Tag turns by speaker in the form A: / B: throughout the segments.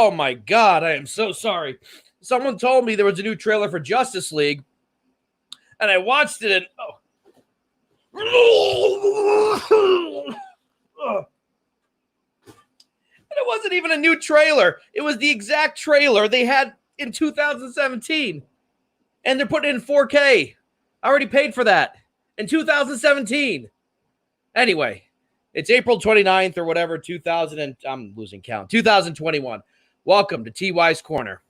A: Oh my God, I am so sorry. Someone told me there was a new trailer for Justice League, and I watched it, and and it wasn't even a new trailer. It was the exact trailer they had in 2017, and they're putting it in 4K. I already paid for that in 2017. Anyway, it's April 29th or whatever, 2021. Welcome to TY's Corner.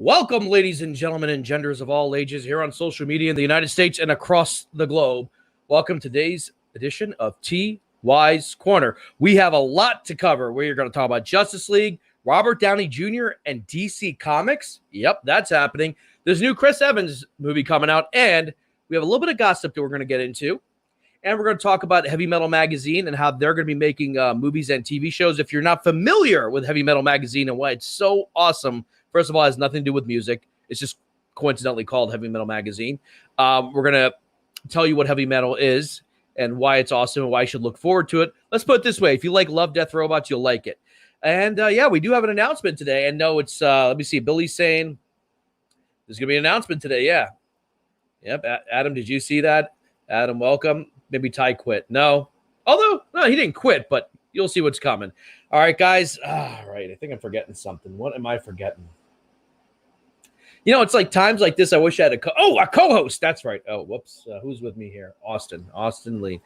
A: Welcome, ladies and gentlemen and genders of all ages here on social media in the United States and across the globe. Welcome to today's edition of TY's Corner. We have a lot to cover. We're going to talk about Justice League, Robert Downey Jr. and DC Comics. Yep, that's happening. There's a new Chris Evans movie coming out, and we have a little bit of gossip that we're going to get into. And we're going to talk about Heavy Metal Magazine and how they're going to be making movies and TV shows. If you're not familiar with Heavy Metal Magazine and why it's so awesome, first of all, it has nothing to do with music. It's just coincidentally called Heavy Metal Magazine. We're going to tell you what heavy metal is and why it's awesome and why you should look forward to it. Let's put it this way. If you like Love, Death, Robots, you'll like it. And, yeah, we do have an announcement today. And no, it's, let me see, Billy's saying there's going to be an announcement today. Yeah. Yep. Adam, did you see that? Adam, welcome. Maybe Ty quit. No. Although, no, he didn't quit, but you'll see what's coming. All right, guys. All right. I think I'm forgetting something. What am I forgetting? You know, it's like times like this, I wish I had a co-host. That's right. Oh, whoops. Who's with me here? Austin Lee.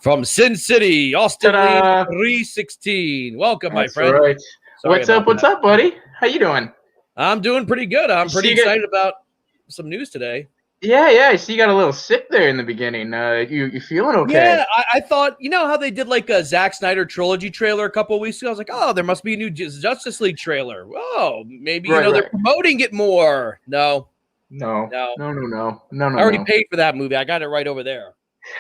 A: From Sin City, Austin Lee 316. Welcome, my friend.
B: Right. What's up, buddy? How you doing?
A: I'm doing pretty good. I'm pretty excited about some news today.
B: Yeah. I see you got a little sick there in the beginning. You feeling okay?
A: Yeah, I thought, you know how they did like a Zack Snyder trilogy trailer a couple of weeks ago? I was like, oh, there must be a new Justice League trailer. Oh, maybe, they're promoting it more. No.
B: I
A: already paid for that movie. I got it right over there.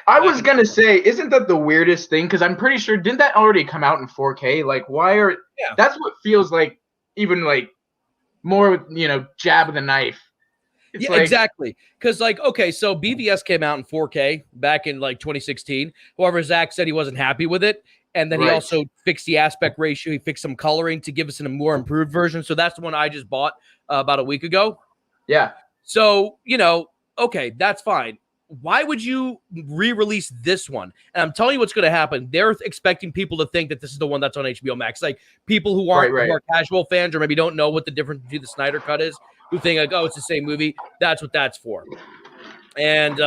B: I was going to say, isn't that the weirdest thing? Because I'm pretty sure, didn't that already come out in 4K? Like, that's what feels like, even like more, jab of the knife. It's
A: exactly. Because, okay, so BVS came out in 4K back in, 2016. However, Zach said he wasn't happy with it. And then he also fixed the aspect ratio. He fixed some coloring to give us a more improved version. So that's the one I just bought about a week ago.
B: Yeah.
A: So, okay, that's fine. Why would you re-release this one? And I'm telling you what's going to happen. They're expecting people to think that this is the one that's on HBO Max. Like, people who aren't who are casual fans or maybe don't know what the difference between the Snyder Cut is, who think like, oh, it's the same movie. That's what that's for. And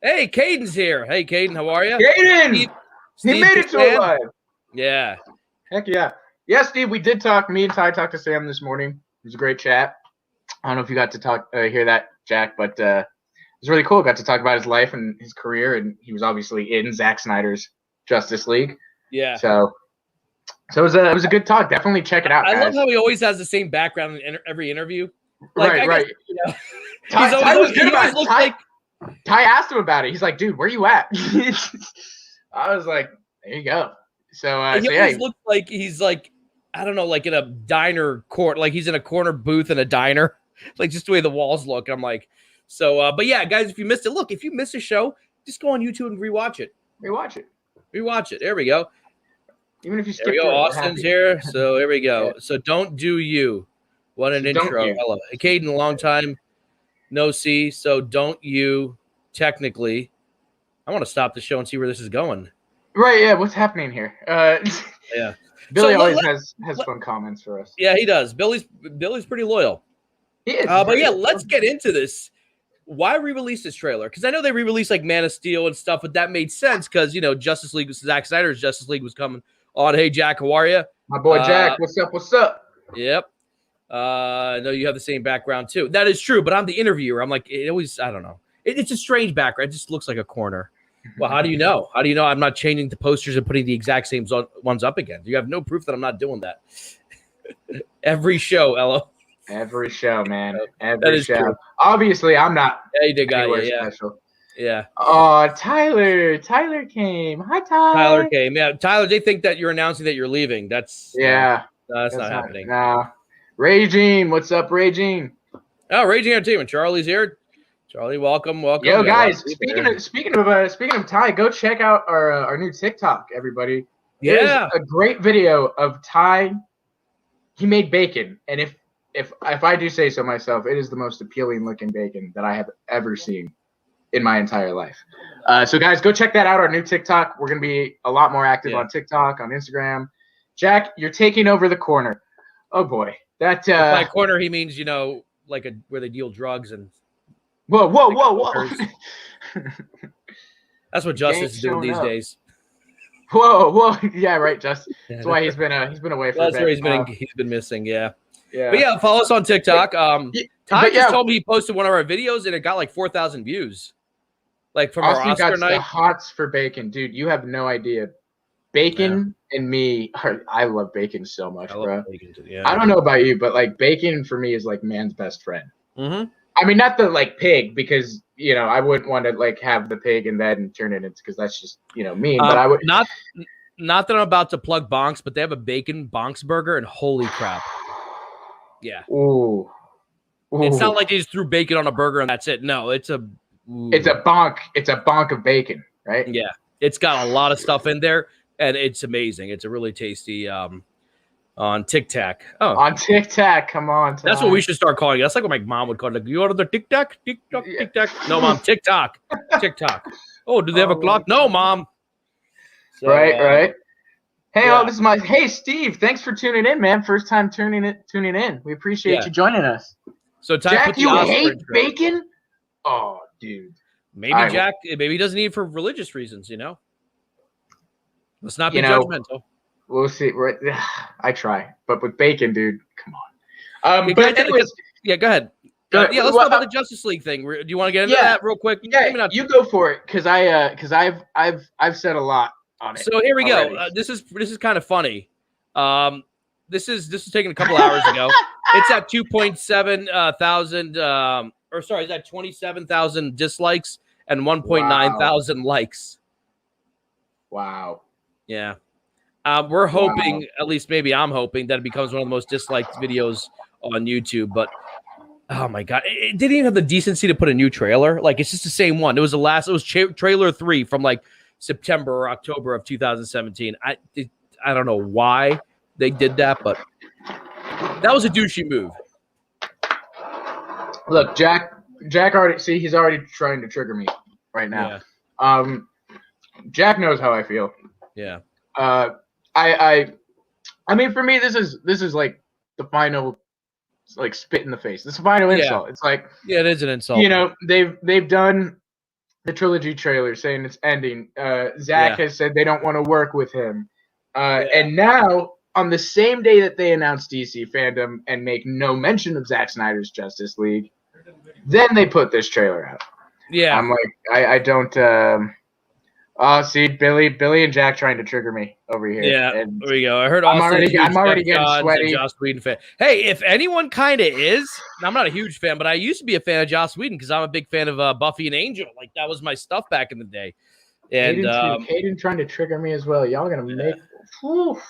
A: hey, Caden's here. Hey, Caden, how are you?
B: Caden, he made it to alive.
A: Yeah.
B: Heck yeah. Yeah, Steve, we did talk. Me and Ty talked to Sam this morning. It was a great chat. I don't know if you got to hear that, Jack, but it was really cool. Got to talk about his life and his career, and he was obviously in Zack Snyder's Justice League.
A: Yeah.
B: So it was a good talk. Definitely check it out.
A: I love how he always has the same background in every interview.
B: Right. Ty was good about it. Ty asked him about it. He's like, dude, where you at? I was like, there you go. So
A: he always looks like he's like, I don't know, like in a diner court, like he's in a corner booth in a diner, like just the way the walls look. I'm like, so, but yeah, guys, if you missed it, look, if you missed a show, just go on YouTube and rewatch it.
B: Rewatch it.
A: There we go.
B: Even if you skip
A: it. Austin's here. So there we go. Yeah. So don't do you. What an intro. Hello. Caden, a long time no see. So don't you technically. I want to stop the show and see where this is going.
B: Right, yeah. What's happening here?
A: Yeah.
B: Billy always has fun comments for us.
A: Yeah, he does. Billy's pretty loyal.
B: He is.
A: But yeah, let's get into this. Why re-release this trailer? Because I know they re-released like Man of Steel and stuff, but that made sense because, Justice League, Zack Snyder's Justice League was coming on. Hey, Jack, how are you?
B: My boy Jack, what's up?
A: Yep. I know you have the same background too. That is true, but I'm the interviewer. I'm like, I don't know. It's a strange background. It just looks like a corner. Well, how do you know? How do you know I'm not changing the posters and putting the exact same ones up again? You have no proof that I'm not doing that. Every show, Ella.
B: Every show, man.
A: That
B: Every
A: is
B: show.
A: true.
B: Obviously, I'm not
A: Hey, the guy,
B: anywhere
A: yeah,
B: special.
A: yeah.
B: Oh, Tyler came. Hi, Tyler.
A: Tyler came. Yeah, Tyler. They think that you're announcing that you're leaving. That's that's not happening.
B: No. Raging, what's up, Raging?
A: Oh, Raging Entertainment. Charlie's here. Charlie, welcome.
B: Yo, guys. Speaking of Ty, go check out our new TikTok, everybody.
A: Yeah,
B: a great video of Ty. He made bacon, and if I do say so myself, it is the most appealing looking bacon that I have ever seen in my entire life. So guys, go check that out. Our new TikTok. We're gonna be a lot more active on TikTok, on Instagram. Jack, you're taking over the corner. Oh boy, that
A: by corner he means like where they deal drugs and.
B: Whoa.
A: That's what Justice is doing these days.
B: Whoa. Yeah, right, Justice. That's why he's been away for a bit.
A: That's where he's been missing, yeah.
B: Yeah.
A: But yeah, follow us on TikTok. Ty just told me he posted one of our videos and it got like 4,000 views. Like from
B: Austin
A: our Oscar
B: got
A: night.
B: The hots for bacon, dude. You have no idea. Bacon and me, I love bacon so much, bro.
A: Bacon too, yeah.
B: I don't know about you, but like bacon for me is like man's best friend.
A: Mm-hmm.
B: I mean, not the like pig, because I wouldn't want to like have the pig and then turn it into, because that's just mean. But I would
A: not that I'm about to plug Bonks, but they have a bacon Bonks burger, and holy crap, yeah.
B: Ooh.
A: It's not like they just threw bacon on a burger and that's it. No, it's a
B: bonk. It's a bonk of bacon, right?
A: Yeah, it's got a lot of stuff in there, and it's amazing. It's a really tasty. On TikTok. Oh,
B: on TikTok. Come on.
A: That's what we should start calling it. That's like what my mom would call it. Like, you order the TikTok? TikTok. No, Mom, TikTok. TikTok. Oh, do they have a clock? No, Mom. So,
B: right. Hey, this is Hey, Steve. Thanks for tuning in, man. First time tuning in. We appreciate you joining us.
A: So,
B: Jack, you hate bacon? Oh, dude.
A: Maybe he doesn't eat it for religious reasons. Let's not be judgmental.
B: We'll see. I try, but with bacon, dude, come on. But anyways,
A: go ahead. Let's talk about the Justice League thing. Do you want to get into that real quick?
B: Yeah, you go for it, because I've said a lot on it.
A: So here we go. This is kind of funny. This is taken a couple hours ago. It's at 2.7 thousand. It's at 27,000 dislikes and 1.9 thousand likes.
B: Wow.
A: Yeah. We're hoping, at least maybe I'm hoping, that it becomes one of the most disliked videos on YouTube. But oh my god, it didn't even have the decency to put a new trailer. Like, it's just the same one. It was trailer 3 from like September or October of 2017. I don't know why they did that, but that was a douchey move.
B: Look, Jack already he's already trying to trigger me right now. Yeah. Jack knows how I feel.
A: Yeah.
B: I mean, for me, this is like the final, like, spit in the face. This is a final insult. It's like,
A: it is an insult.
B: They've done the trilogy trailer saying it's ending. Zach has said they don't want to work with him. And now, on the same day that they announced DC fandom and make no mention of Zack Snyder's Justice League, then they put this trailer out.
A: Yeah.
B: I'm like, I don't. See, Billy and Jack trying to trigger me over here.
A: Yeah,
B: and
A: there we go. I heard.
B: I'm already getting sweaty.
A: Joss Whedon fan. Hey, if anyone kind of is, I'm not a huge fan, but I used to be a fan of Joss Whedon because I'm a big fan of Buffy and Angel. Like, that was my stuff back in the day. And
B: Hayden trying to trigger me as well. Y'all gonna make. Whew.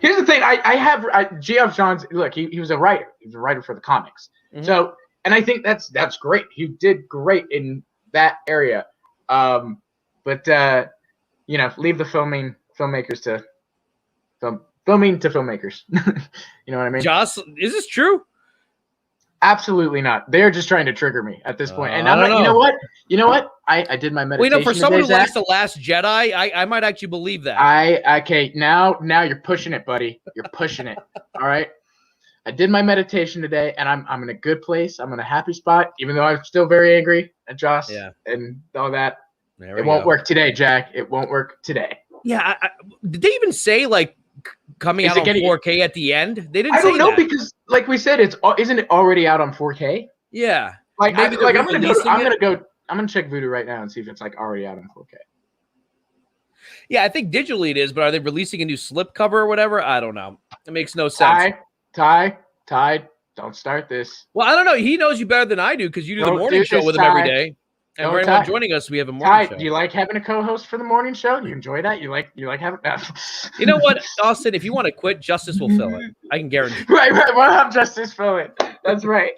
B: Here's the thing. I have Geoff Johns. Look, he was a writer. He was a writer for the comics. Mm-hmm. So, and I think that's great. He did great in that area. But leave the filmmakers to filming to filmmakers. You know what I mean?
A: Joss, is this true?
B: Absolutely not. They're just trying to trigger me at this point. And I'm like, you know what? I did my meditation.
A: For someone who likes The Last Jedi, I might actually believe that.
B: Okay, now you're pushing it, buddy. You're pushing it. All right. I did my meditation today, and I'm in a good place. I'm in a happy spot, even though I'm still very angry at Joss and all that. It won't work today, Jack. It won't work today.
A: Yeah. Did they even say, like, coming out on 4K at the end? They didn't say that. I don't know,
B: because, like we said, isn't it already out on 4K?
A: Yeah.
B: Like, I'm gonna gonna check Vudu right now and see if it's like already out in 4K.
A: Yeah, I think digitally it is, but are they releasing a new slipcover or whatever? I don't know. It makes no sense.
B: Ty, don't start this.
A: Well, I don't know. He knows you better than I do because you do the morning show with him every day. And for anyone joining us, we have a morning show.
B: Do you like having a co-host for the morning show? Do you enjoy that? You like having that?
A: You know what, Austin? If you want to quit, Justice will fill it. I can guarantee.
B: Right. We'll have Justice fill it. That's right.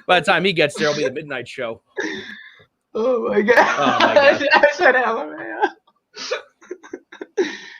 A: By the time he gets there, it'll be the midnight show.
B: Oh my god! I said LMAO.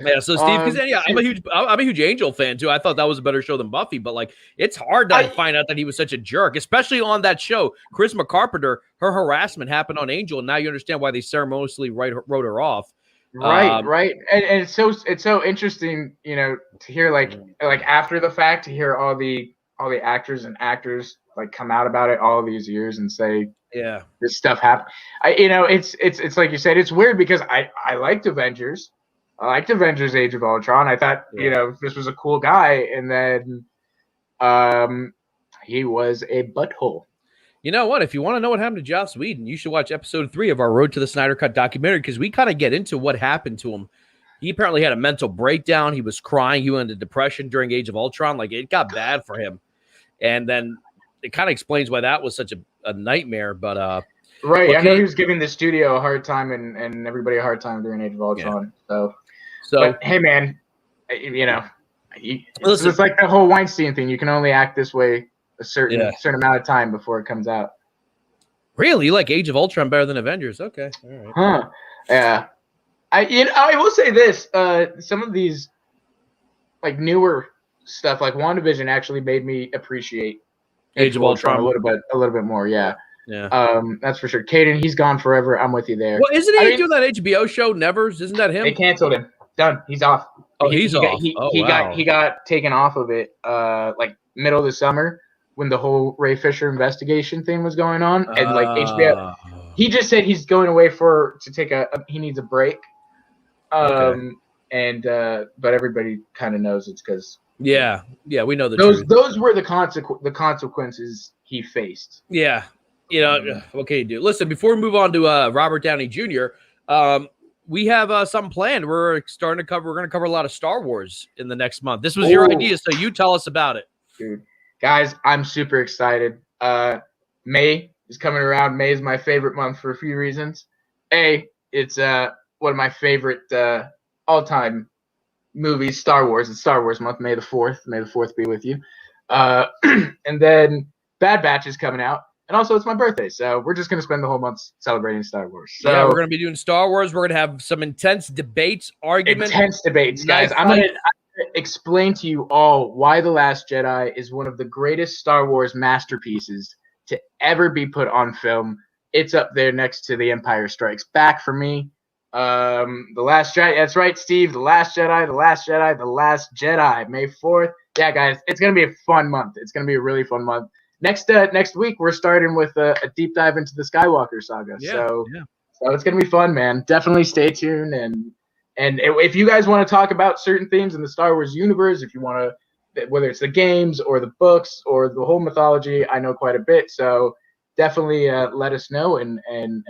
A: Yeah, so Steve, because I'm a huge Angel fan too. I thought that was a better show than Buffy, but like it's hard to find out that he was such a jerk, especially on that show. Chris McCarpenter, her harassment happened on Angel, and now you understand why they ceremoniously wrote her off.
B: Right, and it's so interesting, to hear like after the fact to hear all the actors and actors like come out about it all these years and say,
A: yeah,
B: this stuff happened. It's like you said, it's weird because I liked Avengers. I liked Avengers Age of Ultron. I thought, this was a cool guy. And then he was a butthole.
A: You know what? If you want to know what happened to Joss Whedon, you should watch episode 3 of our Road to the Snyder Cut documentary because we kind of get into what happened to him. He apparently had a mental breakdown. He was crying. He went into depression during Age of Ultron. Like, it got bad for him. And then it kind of explains why that was such a nightmare. But
B: right. I know he was giving the studio a hard time and everybody a hard time during Age of Ultron. Yeah. So, but, hey, man, it's like the whole Weinstein thing. You can only act this way a certain amount of time before it comes out.
A: Really? You like Age of Ultron better than Avengers? Okay. All right.
B: Huh. Yeah. I will say this. Some of these like newer stuff, like WandaVision, actually made me appreciate Age of Ultron a little bit more. Yeah.
A: Yeah.
B: That's for sure. Caden, he's gone forever. I'm with you there.
A: Well, isn't he doing that HBO show, Nevers? Isn't that him?
B: They canceled him. Done. He's off.
A: Oh, he's off.
B: He got taken off of it like middle of the summer when the whole Ray Fisher investigation thing was going on, and like HBO, he just said he's going away he needs a break. But everybody kind of knows it's because
A: we know the truth.
B: Those were the consequences he faced.
A: Yeah, okay, dude. Listen, before we move on to Robert Downey Jr., we have something planned. We're going to cover a lot of Star Wars in the next month. This was your idea, so you tell us about it.
B: Dude, guys, I'm super excited. May is coming around. May is my favorite month for a few reasons. It's one of my favorite all-time movies, Star Wars. It's Star Wars month, May the 4th. May the 4th be with you. And then Bad Batch is coming out. And also, it's my birthday, so we're just going to spend the whole month celebrating Star Wars. So,
A: we're going to be doing Star Wars. We're going to have some intense debates, arguments.
B: Intense debates, guys. I'm going to explain to you all why The Last Jedi is one of the greatest Star Wars masterpieces to ever be put on film. It's up there next to The Empire Strikes Back for me. The Last Jedi. That's right, Steve. The Last Jedi. The Last Jedi. The Last Jedi. May 4th. Yeah, guys, it's going to be a fun month. It's going to be a really fun month. Next week, we're starting with a deep dive into the Skywalker saga. So it's going to be fun, man. Definitely stay tuned. And if you guys want to talk about certain themes in the Star Wars universe, if you want to, whether it's the games or the books or the whole mythology, I know quite a bit. So definitely let us know, and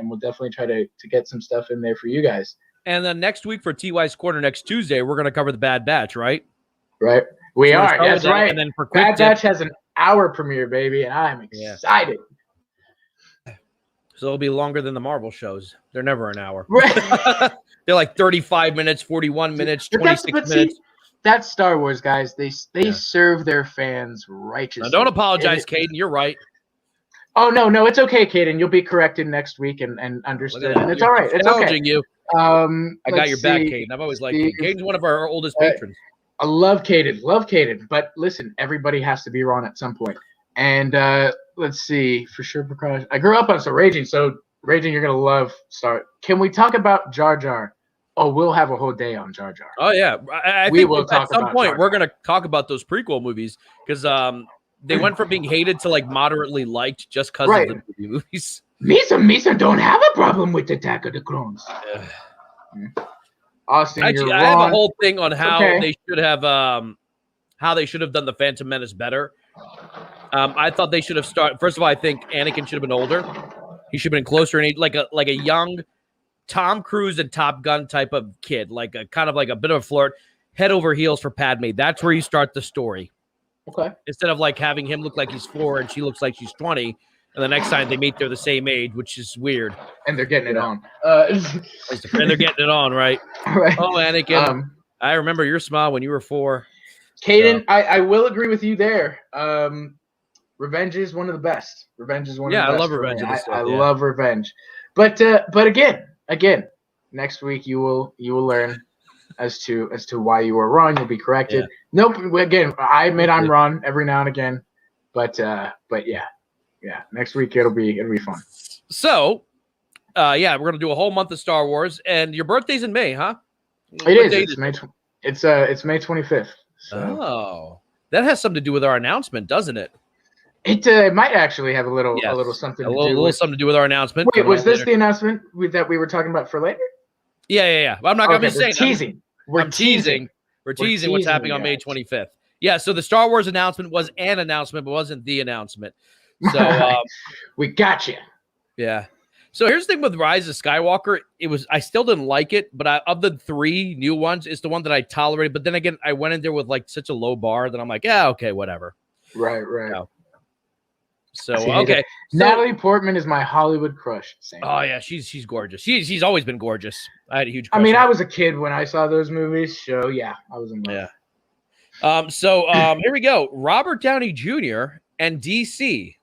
B: we'll definitely try to get some stuff in there for you guys.
A: And then next week for TY's Corner, next Tuesday, we're going to cover the Bad Batch, right?
B: Right. We are. That's right.
A: And then for
B: Bad Batch has an hour premiere, baby, and I'm excited.
A: So it'll be longer than the Marvel shows. They're never an hour.
B: Right.
A: They're like 35 minutes, 41 minutes, 26 minutes.
B: That's Star Wars, guys. They serve their fans righteously.
A: Now, don't apologize, Caden. You're right.
B: Oh, no, it's okay, Caden. You'll be corrected next week and understood. And it's all right. It's okay.
A: You. I got your back, Caden. I've always liked Caden. Caden's one of our oldest patrons.
B: I love Caden. But listen, everybody has to be wrong at some point. And let's see, for sure, I grew up on Raging. So Raging, you're gonna love Star. Can we talk about Jar Jar? Oh, we'll have a whole day on Jar Jar.
A: Oh yeah, I think at some point we're gonna talk about those prequel movies because they went from being hated to like moderately liked just because of the movies.
B: Misa don't have a problem with Attack of the Clones. Austin,
A: actually, I have a whole thing on how they should have done the Phantom Menace better. I thought they should have started. First of all, I think Anakin should have been older. He should have been closer in age, like a young Tom Cruise and Top Gun type of kid, like a kind of like a bit of a flirt, head over heels for Padme. That's where you start the story.
B: Okay.
A: Instead of like having him look like he's 4 and she looks like she's 20, and the next time they meet, they're the same age, which is weird.
B: And they're getting it on.
A: And they're getting it on, right?
B: Right.
A: Oh, Anakin, I remember your smile when you were 4.
B: Caden, so. I will agree with you there. Revenge is one of the best. Revenge is one of the best.
A: Yeah, I love Revenge.
B: I love Revenge. But again, next week you will learn as to why you were wrong. You'll be corrected.
A: Yeah.
B: Nope. Again, I admit I'm wrong every now and again. But yeah. Next week it'll be fun.
A: So, we're gonna do a whole month of Star Wars, and your birthday's in May, huh?
B: It is. It's May 25th. So.
A: Oh, that has something to do with our announcement, doesn't it?
B: It might actually have a little something
A: something to do with our announcement.
B: Wait, was this the announcement that we were talking about for later?
A: Yeah. Well, I'm not gonna say
B: teasing.
A: We're teasing what's happening on May 25th. Yeah, so the Star Wars announcement was an announcement, but wasn't the announcement. So
B: we got you.
A: Yeah. So here's the thing with Rise of Skywalker. I still didn't like it, but of the 3 new ones, it's the one that I tolerated. But then again, I went in there with like such a low bar that I'm like, yeah, okay, whatever.
B: Right.
A: No. So okay,
B: Natalie Portman is my Hollywood crush.
A: Oh yeah, she's gorgeous. She's always been gorgeous. I had a huge.
B: I mean, I was a kid when I saw those movies, so yeah, I was in love.
A: Yeah. Here we go. Robert Downey Jr. and DC.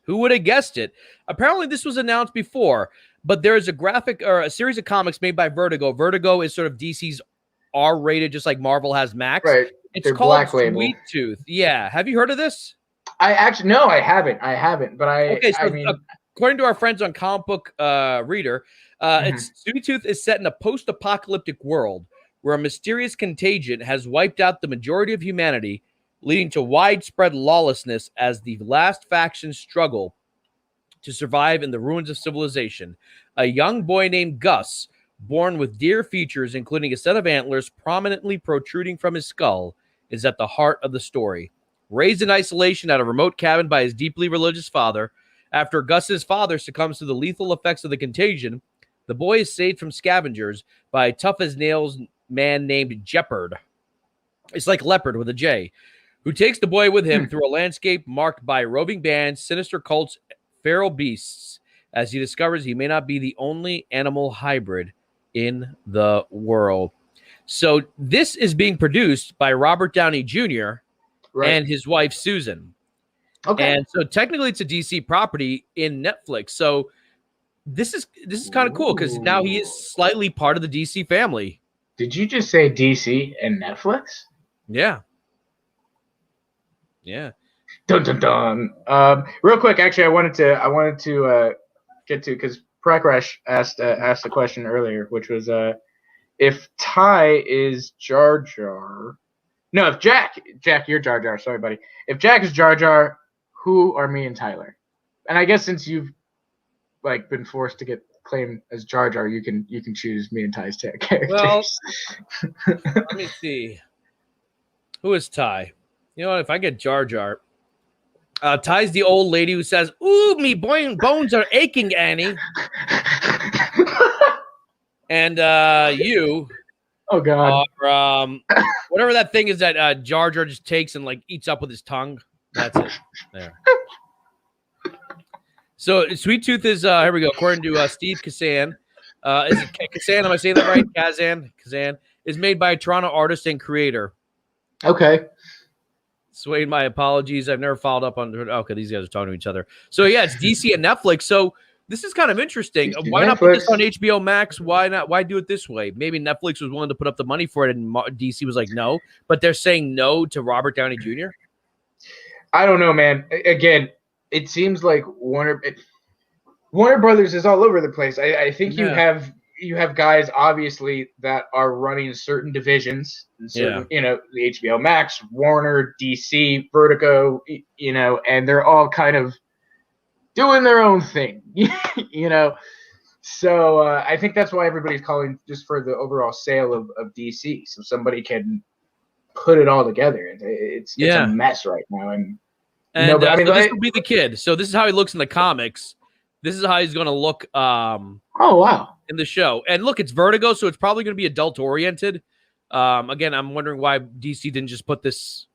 A: Who would have guessed it? Apparently, this was announced before, but there is a graphic or a series of comics made by Vertigo. Vertigo is sort of DC's R-rated, just like Marvel has Max.
B: Right.
A: It's called Sweet Tooth. Yeah. Have you heard of this?
B: I haven't. But
A: according to our friends on Comic Book Reader, it's Sweet Tooth is set in a post-apocalyptic world where a mysterious contagion has wiped out the majority of humanity, leading to widespread lawlessness as the last factions struggle to survive in the ruins of civilization. A young boy named Gus, born with deer features, including a set of antlers prominently protruding from his skull, is at the heart of the story. Raised in isolation at a remote cabin by his deeply religious father, after Gus's father succumbs to the lethal effects of the contagion, the boy is saved from scavengers by a tough-as-nails man named Jeopard. It's like leopard with a J, who takes the boy with him through a landscape marked by roving bands, sinister cults, feral beasts, as he discovers he may not be the only animal hybrid in the world. So this is being produced by Robert Downey Jr., and his wife, Susan. Okay. And so technically it's a DC property in Netflix. So this is kind of cool because now he is slightly part of the DC family.
B: Did you just say DC and Netflix?
A: Yeah. Yeah.
B: Dun dun dun. Real quick, actually, I wanted to get to because Prakash asked a question earlier, which was if Ty is Jar Jar. No, if Jack, you're Jar Jar. Sorry, buddy. If Jack is Jar Jar, who are me and Tyler? And I guess since you've been forced to get claimed as Jar Jar, you can choose me and Ty's characters.
A: Well, let me see. Who is Ty? You know what? If I get Jar Jar, Ty's the old lady who says, "Ooh, me bones are aching, Annie." And you.
B: Oh God!
A: Whatever that thing is that Jar Jar just takes and eats up with his tongue. That's it. There. So Sweet Tooth is here we go. According to Steve Kazan, is it Kazan? Am I saying that right? Kazan is made by a Toronto artist and creator.
B: Okay.
A: Swayed, my apologies. I've never followed up on. Okay, these guys are talking to each other. So yeah, it's DC and Netflix. So. This is kind of interesting. Why not put this on HBO Max? Why not? Why do it this way? Maybe Netflix was willing to put up the money for it, and DC was like, no. But they're saying no to Robert Downey Jr.
B: I don't know, man. Again, it seems like Warner Brothers is all over the place. I think you have guys obviously that are running certain divisions, certain, the HBO Max, Warner, DC, Vertigo, and they're all kind of doing their own thing, So I think that's why everybody's calling just for the overall sale of DC, so somebody can put it all together. It's a mess right now, and
A: this will be the kid. So this is how he looks in the comics. This is how he's going to look
B: Oh, wow.
A: in the show. And look, it's Vertigo, so it's probably going to be adult-oriented. Again, I'm wondering why DC didn't just put this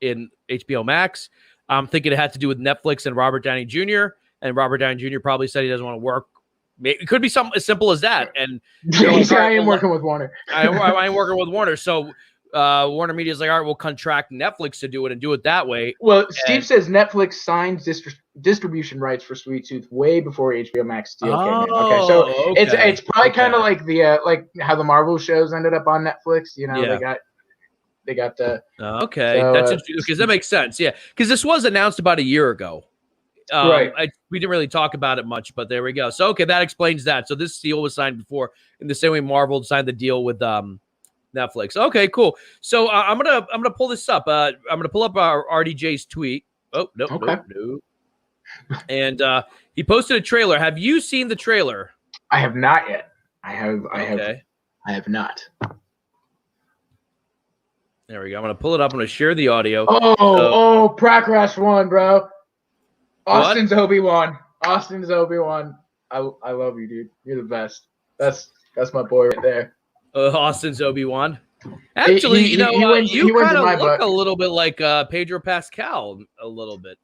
A: in HBO Max. I'm thinking it had to do with Netflix and Robert Downey Jr., and Robert Downey Jr. probably said he doesn't want to work. It could be something as simple as that. And
B: I am working with Warner.
A: I am working with Warner. So Warner Media is like, all right, we'll contract Netflix to do it and do it that way.
B: Well, Steve says Netflix signed distribution rights for Sweet Tooth way before HBO Max deal came in. Okay, so it's probably kind of like the like how the Marvel shows ended up on Netflix. You know, they got the.
A: Okay, so, that's interesting because that makes sense. Yeah, because this was announced about a year ago.
B: Right.
A: We didn't really talk about it much, but there we go. So, okay, that explains that. So this deal was signed before, in the same way Marvel signed the deal with Netflix. Okay, cool. So I'm gonna pull this up. I'm gonna pull up our RDJ's tweet. Oh no,
B: okay.
A: no. And he posted a trailer. Have you seen the trailer?
B: I have not yet. I have not.
A: There we go. I'm gonna pull it up. I'm gonna share the audio.
B: Progress one, bro. Austin's Obi-Wan. Austin's Obi-Wan. I love you, dude. You're the best. That's my boy right there.
A: Austin's Obi-Wan. Actually, you kind of look a little bit like Pedro Pascal, a little bit.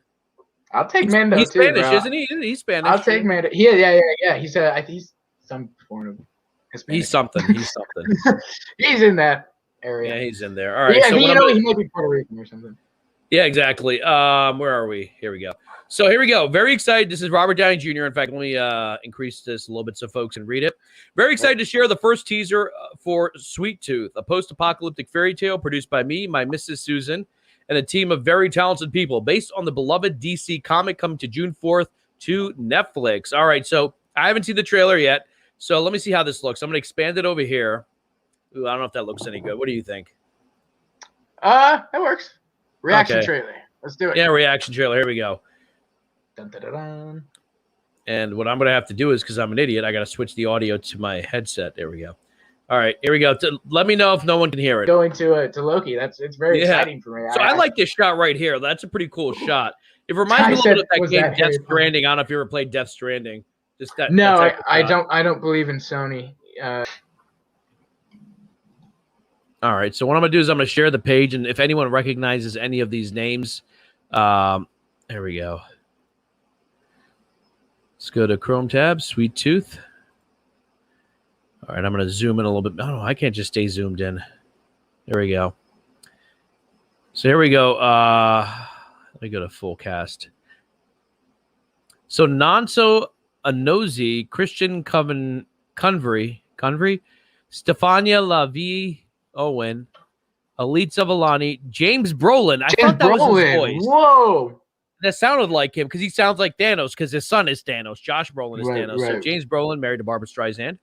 B: I'll take Mando
A: he's
B: too,
A: Spanish,
B: bro.
A: Isn't he? He's Spanish.
B: I'll take Mando. Yeah. He's he's some form of Hispanic.
A: He's something.
B: He's in that area.
A: Yeah, he's in there. All right.
B: Yeah, so he might be Puerto Rican or something.
A: Yeah, exactly. Where are we? Here we go. So here we go. Very excited. This is Robert Downey Jr. In fact, let me increase this a little bit so folks can read it. Very excited to share the first teaser for Sweet Tooth, a post-apocalyptic fairy tale produced by me, my Mrs. Susan, and a team of very talented people based on the beloved DC comic coming to June 4th to Netflix. All right, so I haven't seen the trailer yet, so let me see how this looks. I'm going to expand it over here. Ooh, I don't know if that looks any good. What do you think?
B: That works. Reaction trailer. Let's do it.
A: Yeah, reaction trailer. Here we go.
B: Dun, dun, dun, dun.
A: And what I'm going to have to do is, because I'm an idiot, I got to switch the audio to my headset. There we go. All right, here we go. Let me know if no one can hear it.
B: Going to Loki. It's very exciting for me.
A: So I like this shot right here. That's a pretty cool shot. It reminds me a little bit of that game Death Stranding. I don't know if you ever played Death Stranding. Just that.
B: No, I don't. I don't believe in Sony.
A: All right. So what I'm going to do is I'm going to share the page, and if anyone recognizes any of these names, there we go. Let's go to Chrome tab, Sweet Tooth. All right, I'm going to zoom in a little bit. Oh, I can't just stay zoomed in. There we go. So here we go. Let me go to full cast. So Nonso Anozi, Christian Convery, Stefania Lavie Owen, Alitza Villani, James Brolin. I thought that was his voice.
B: Whoa.
A: That sounded like him because he sounds like Thanos because his son is Thanos. Josh Brolin is Thanos. Right. So James Brolin, married to Barbara Streisand.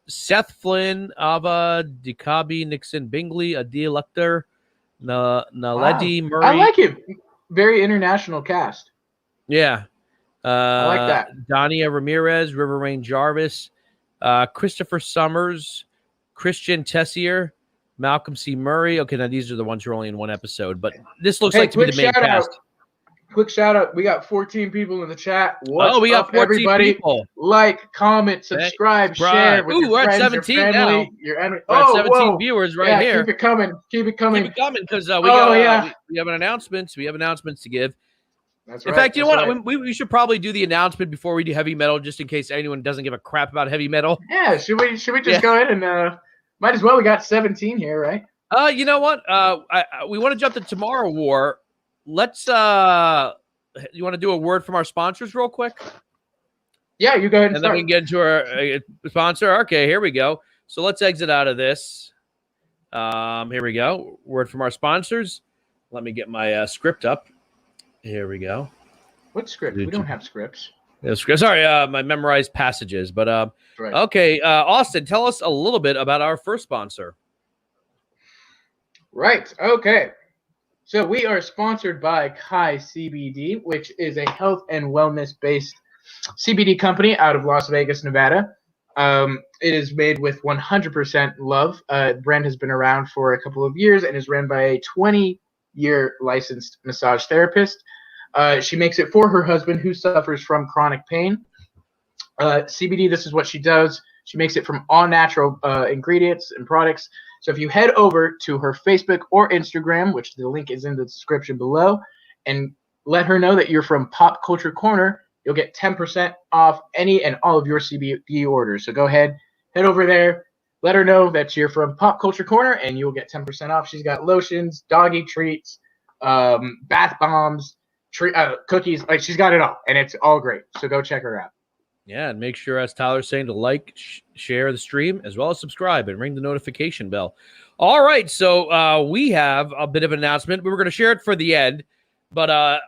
A: Seth Flynn, Ava, Dikabi, Nixon, Bingley, Adil Lecter, Naledi Murray.
B: I like it. Very international cast.
A: Yeah.
B: I like that.
A: Dania Ramirez, River Rain Jarvis, Christopher Summers, Christian Tessier, Malcolm C. Murray. Okay, now these are the ones who are only in one episode, but this looks like to be the main cast.
B: Quick shout out. We got 14 people in the chat.
A: We got 14
B: everybody?
A: People.
B: Like, comment, subscribe, share with your friends,
A: we're at 17
B: your family,
A: now. We're at 17 viewers right here.
B: Keep it coming.
A: Keep it coming because we have announcements. We have announcements to give.
B: That's right.
A: In fact, you know what? We should probably do the announcement before we do heavy metal, just in case anyone doesn't give a crap about heavy metal.
B: Yeah, should we just go ahead and might as well. We got 17 here, right?
A: You know what? We want to jump to Tomorrow War. Let's you want to do a word from our sponsors real quick?
B: Yeah, you go ahead and
A: then we can get into our sponsor. Okay, here we go. So let's exit out of this. Here we go. Word from our sponsors. Let me get my script up. Here we go.
B: What script? We don't have scripts.
A: Sorry, my memorized passages. But
B: right.
A: Okay, Austin, tell us a little bit about our first sponsor.
B: Right. Okay. So we are sponsored by Kai CBD, which is a health and wellness-based CBD company out of Las Vegas, Nevada. It is made with 100% love. The brand has been around for a couple of years and is run by a 20-year licensed massage therapist. She makes it for her husband who suffers from chronic pain. CBD, this is what she does. She makes it from all natural ingredients and products. So if you head over to her Facebook or Instagram, which the link is in the description below, and let her know that you're from Pop Culture Corner, you'll get 10% off any and all of your CBD orders. So go ahead, head over there, let her know that you're from Pop Culture Corner, and you'll get 10% off. She's got lotions, doggy treats, bath bombs, cookies. Like, she's got it all, and it's all great. So go check her out.
A: Yeah, and make sure, as Tyler's saying, to like, share the stream, as well as subscribe and ring the notification bell. All right, so we have a bit of an announcement. We were going to share it for the end, but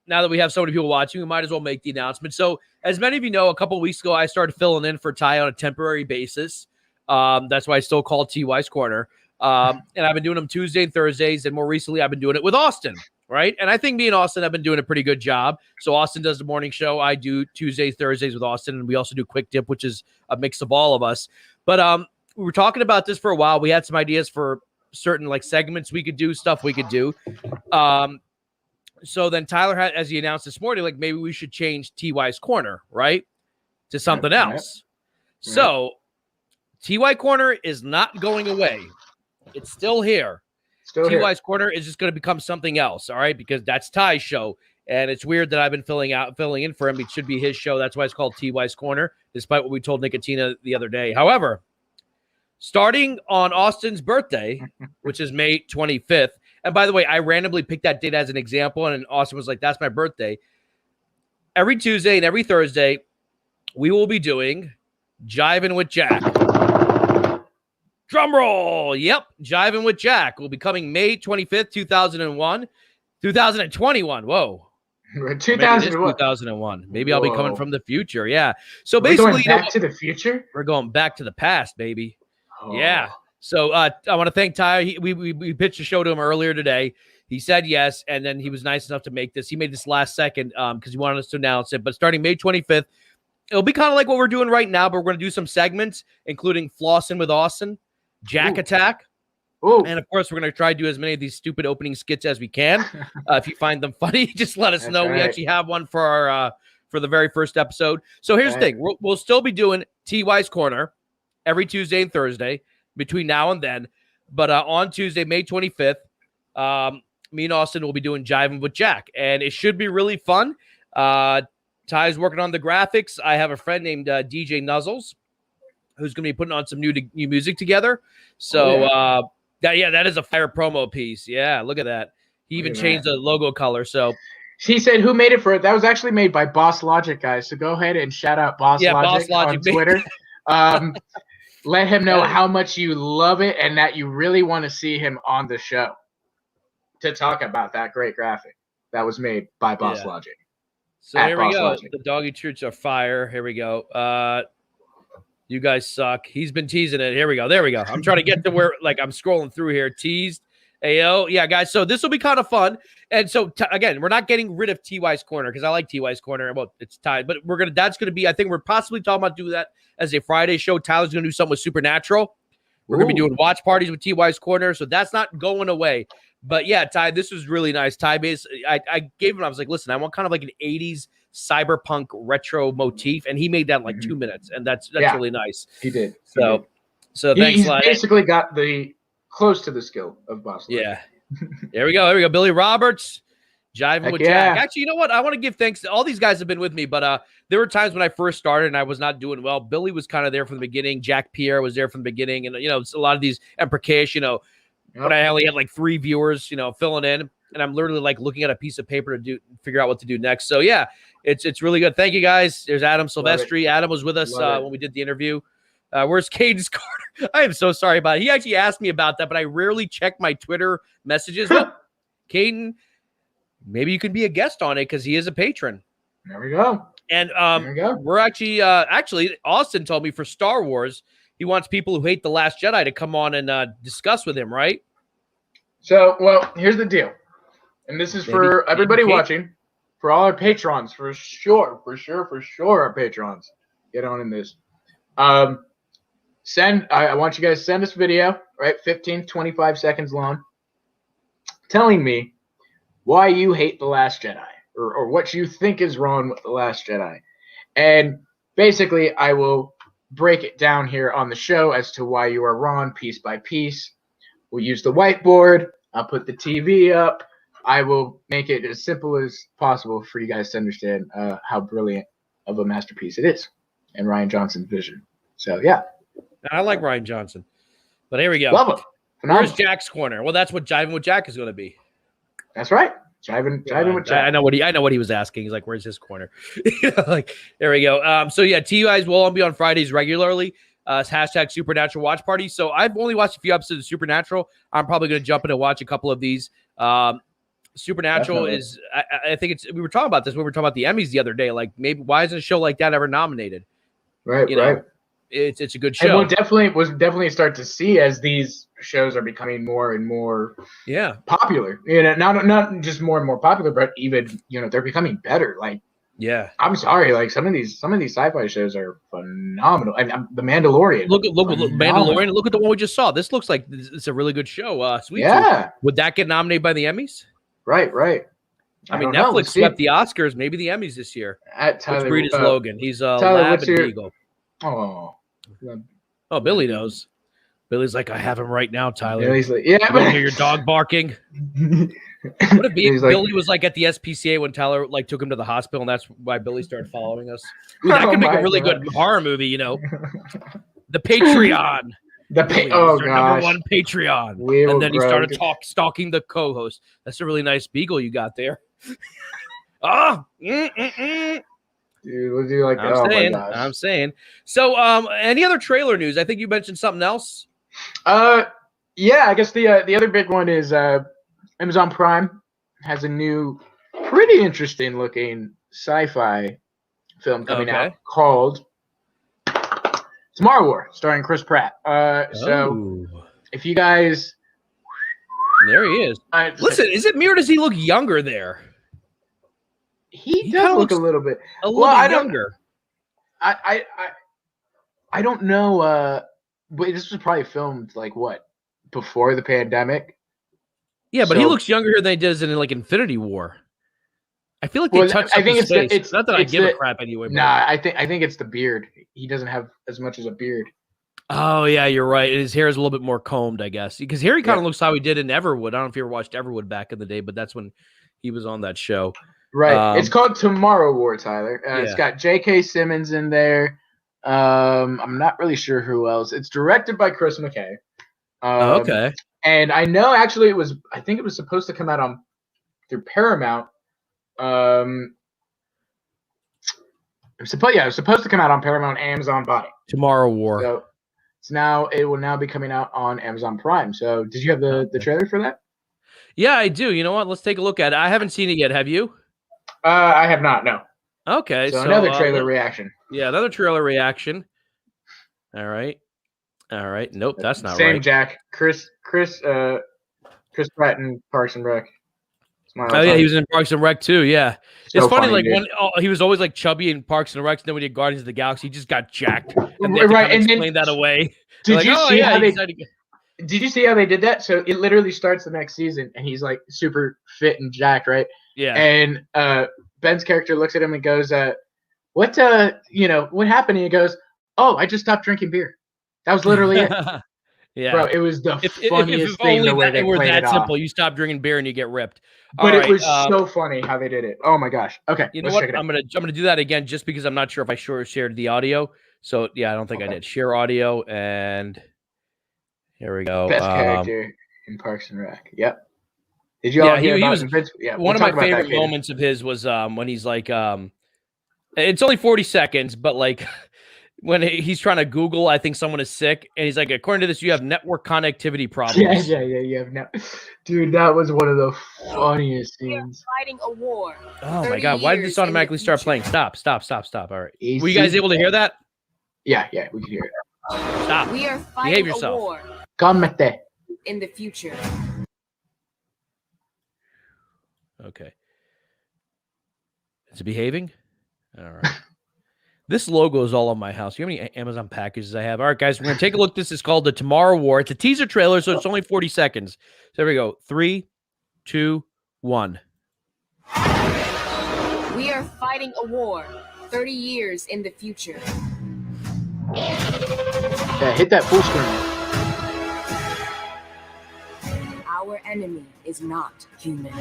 A: now that we have so many people watching, we might as well make the announcement. So, as many of you know, a couple of weeks ago, I started filling in for Ty on a temporary basis. That's why I still call TY's Corner. And I've been doing them Tuesday and Thursdays, and more recently, I've been doing it with Austin. Right. And I think me and Austin have been doing a pretty good job. So Austin does the morning show. I do Tuesdays, Thursdays with Austin. And we also do Quick Dip, which is a mix of all of us. But we were talking about this for a while. We had some ideas for certain like segments we could do, stuff we could do. So then Tyler had, as he announced this morning, like maybe we should change TY's Corner, right, to something else. Right. So TY Corner is not going away. It's still here. TY's Corner is just going to become something else, all right? Because that's Ty's show, and it's weird that I've been filling in for him. It should be his show. That's why it's called TY's Corner, despite what we told Nicotina the other day. However, starting on Austin's birthday, which is May 25th, and by the way, I randomly picked that date as an example, and Austin was like, that's my birthday. Every Tuesday and every Thursday, we will be doing Jiving with Jack. Drum roll. Yep. Jiving with Jack will be coming May 25th, 2021. Whoa. 2001. Maybe I'll be coming from the future. Yeah. So basically,
B: going back to the future?
A: We're going back to the past, baby.
B: Oh.
A: Yeah. So I want to thank Ty. We pitched a show to him earlier today. He said yes, and then he was nice enough to make this. He made this last second because he wanted us to announce it. But starting May 25th, it'll be kind of like what we're doing right now, but we're going to do some segments, including Flossing with Austin, Jack Attack.
B: Ooh.
A: And of course, we're going to try to do as many of these stupid opening skits as we can. If you find them funny, just let us know. Right. We actually have one for our for the very first episode. So here's the thing: we'll still be doing TY's Corner every Tuesday and Thursday between now and then. But on Tuesday, May 25th, me and Austin will be doing Jiving with Jack, and it should be really fun. Ty's working on the graphics. I have a friend named DJ Nuzzles, who's going to be putting on some new music together. So, that is a fire promo piece. Yeah, look at that. He even changed the logo color. So
B: he said, who made it for it? That was actually made by Boss Logic, guys. So go ahead and shout out Boss Logic on Twitter. Let him know how much you love it and that you really want to see him on the show to talk about that great graphic that was made by Boss Logic.
A: So here we go. The doggy treats are fire. Here we go. You guys suck. He's been teasing it. Here we go. There we go. I'm trying to get to where, like, I'm scrolling through here. Teased. Ayo. Yeah, guys. So this will be kind of fun. And so, again, we're not getting rid of TY's Corner because I like TY's Corner. Well, it's tied. But that's going to be, I think we're possibly talking about doing that as a Friday show. Tyler's going to do something with Supernatural. We're going to be doing watch parties with TY's Corner. So that's not going away. But, yeah, Ty, this was really nice. Ty, I gave him, I was like, listen, I want kind of like an 80s cyberpunk retro motif, and he made that in like 2 minutes, and that's really nice.
B: He did.
A: So thanks.
B: He's basically got the close to the skill of Boss.
A: Yeah. There we go. Billy Roberts, Jiving with Jack. Actually, you know what? I want to give thanks to all these guys have been with me, but there were times when I first started and I was not doing well. Billy was kind of there from the beginning. Jack Pierre was there from the beginning, and a lot of these, and Prakash, when I only had like 3 viewers, filling in. And I'm literally like looking at a piece of paper to figure out what to do next. So yeah, it's really good. Thank you guys. There's Adam Silvestri. Adam was with us when we did the interview. Where's Caden's card? I am so sorry about it. He actually asked me about that, but I rarely check my Twitter messages. Well, Caden, maybe you could be a guest on it because he is a patron.
B: There we go.
A: And we're actually Austin told me for Star Wars, he wants people who hate The Last Jedi to come on and discuss with him, right?
B: So, well, here's the deal. And this is for everybody watching, for all our patrons, for sure, our patrons. Get on in this. I want you guys to send this video, right, 15, 25 seconds long, telling me why you hate The Last Jedi. or what you think is wrong with The Last Jedi. And basically, I will break it down here on the show as to why you are wrong piece by piece. We'll use the whiteboard. I'll put the TV up. I will make it as simple as possible for you guys to understand how brilliant of a masterpiece it is and Rian Johnson's vision. So, yeah.
A: I like Rian Johnson. But here we go.
B: Love him. Phenomenal.
A: Where's Jack's corner? Well, that's what Jiving with Jack is going to be.
B: That's right. Jiving with Jack.
A: I know what he was asking. He's like, "Where's his corner?" Like, there we go. So yeah, TUIs will be on Fridays regularly. Hashtag Supernatural Watch Party. So I've only watched a few episodes of Supernatural. I'm probably going to jump in and watch a couple of these. Supernatural
B: Definitely.
A: is. I think it's. We were talking about this when we were talking about the Emmys the other day. Like, maybe why isn't a show like that ever nominated?
B: Right.
A: You know,
B: right.
A: It's a good
B: And
A: show.
B: we'll definitely start to see as these shows are becoming more and more popular. You know, not just more and more popular, but even they're becoming better. Like, I'm sorry, like some of these sci-fi shows are phenomenal. And The Mandalorian.
A: Look, Mandalorian. Look at the one we just saw. This looks like it's a really good show. Sweet Tooth. Would that get nominated by the Emmys?
B: Right.
A: I mean, Netflix swept the Oscars, maybe the Emmys this year.
B: Which
A: breed is Logan? He's a
B: Tyler,
A: lab and beagle.
B: Oh,
A: Billy knows. Billy's like, I have him right now, Tyler.
B: Billy's like,
A: You want to hear your dog barking? What if Billy was like at the SPCA when Tyler like took him to the hospital, and that's why Billy started following us? Ooh, that could make a really good horror movie, The Patreon.
B: Number
A: one Patreon. And then he started stalking the co-host. That's a really nice beagle you got there.
B: Dude, we'll do like
A: I'm saying. So, any other trailer news? I think you mentioned something else.
B: Yeah, I guess the other big one is Amazon Prime has a new, pretty interesting looking sci-fi film coming out called Tomorrow War, starring Chris Pratt. So if you guys,
A: there he is. Listen, is it me or does he look younger there?
B: He does look a little bit
A: younger.
B: I don't know. But this was probably filmed like what, before the pandemic.
A: Yeah, but he looks younger than he does in like Infinity War. I feel like they touched. I think it's not that I give a crap anyway.
B: Nah, I think it's the beard. He doesn't have as much as a beard.
A: Oh yeah, you're right. His hair is a little bit more combed, I guess, because here he kind of looks how he did in Everwood. I don't know if you ever watched Everwood back in the day, but that's when he was on that show.
B: Right. It's called Tomorrow War, Tyler. It's got J.K. Simmons in there. I'm not really sure who else. It's directed by Chris McKay.
A: Okay.
B: And I know actually I think it was supposed to come out through Paramount. It was supposed to come out on Paramount and Amazon Buy.
A: Tomorrow War.
B: So it will now be coming out on Amazon Prime. So did you have the trailer for that?
A: Yeah, I do. You know what? Let's take a look at it. I haven't seen it yet. Have you?
B: I have not. No.
A: Okay.
B: So another trailer reaction.
A: Yeah, another trailer reaction. All right. Nope, that's not
B: Same
A: right.
B: Jack. Chris Pratt in Parks and Rec.
A: Oh yeah, he was in Parks and Rec too. Yeah,
B: So
A: it's funny.
B: funny,
A: Like
B: dude.
A: when he was always like chubby in Parks and Rec, and then when he did Guardians of the Galaxy, he just got jacked. And they
B: Right, and then
A: explain that away.
B: Did you see how they did that? So it literally starts the next season, and he's like super fit and jacked, right?
A: Yeah.
B: And Ben's character looks at him and goes, "What what happened?" And he goes, "Oh, I just stopped drinking beer." That was literally it.
A: Yeah,
B: bro, it was the funniest thing the way they played it off.
A: Simple. You stop drinking beer and you get ripped.
B: But it was so funny how they did it. Oh my gosh. Okay.
A: You know what? I'm gonna do that again just because I'm not sure if I shared the audio. So yeah, I don't think I did. Share audio, and here we go.
B: Best character in Parks and Rec. Yep. Did you all hear about Invincible? Yeah.
A: One of my favorite moments of his was when he's like, it's only 40 seconds, but like when he's trying to Google, I think someone is sick, and he's like, according to this, you have network connectivity problems.
B: Yeah. You have Dude, that was one of the funniest scenes.
C: Fighting a war.
A: Oh my god! Why did this automatically start playing? Stop! All right. Were you guys able to hear that?
B: Yeah, we can hear it.
A: Stop.
C: We are fighting a war
B: Calmate.
C: in the future.
A: Okay. Is it behaving? All right. This logo is all on my house. You know how many Amazon packages I have? All right, guys, we're going to take a look. This is called The Tomorrow War. It's a teaser trailer, so it's only 40 seconds. So there we go. 3, 2, 1.
C: are fighting a war 30 years in the future.
B: Yeah, hit that full screen.
C: Our enemy is not human.
A: Do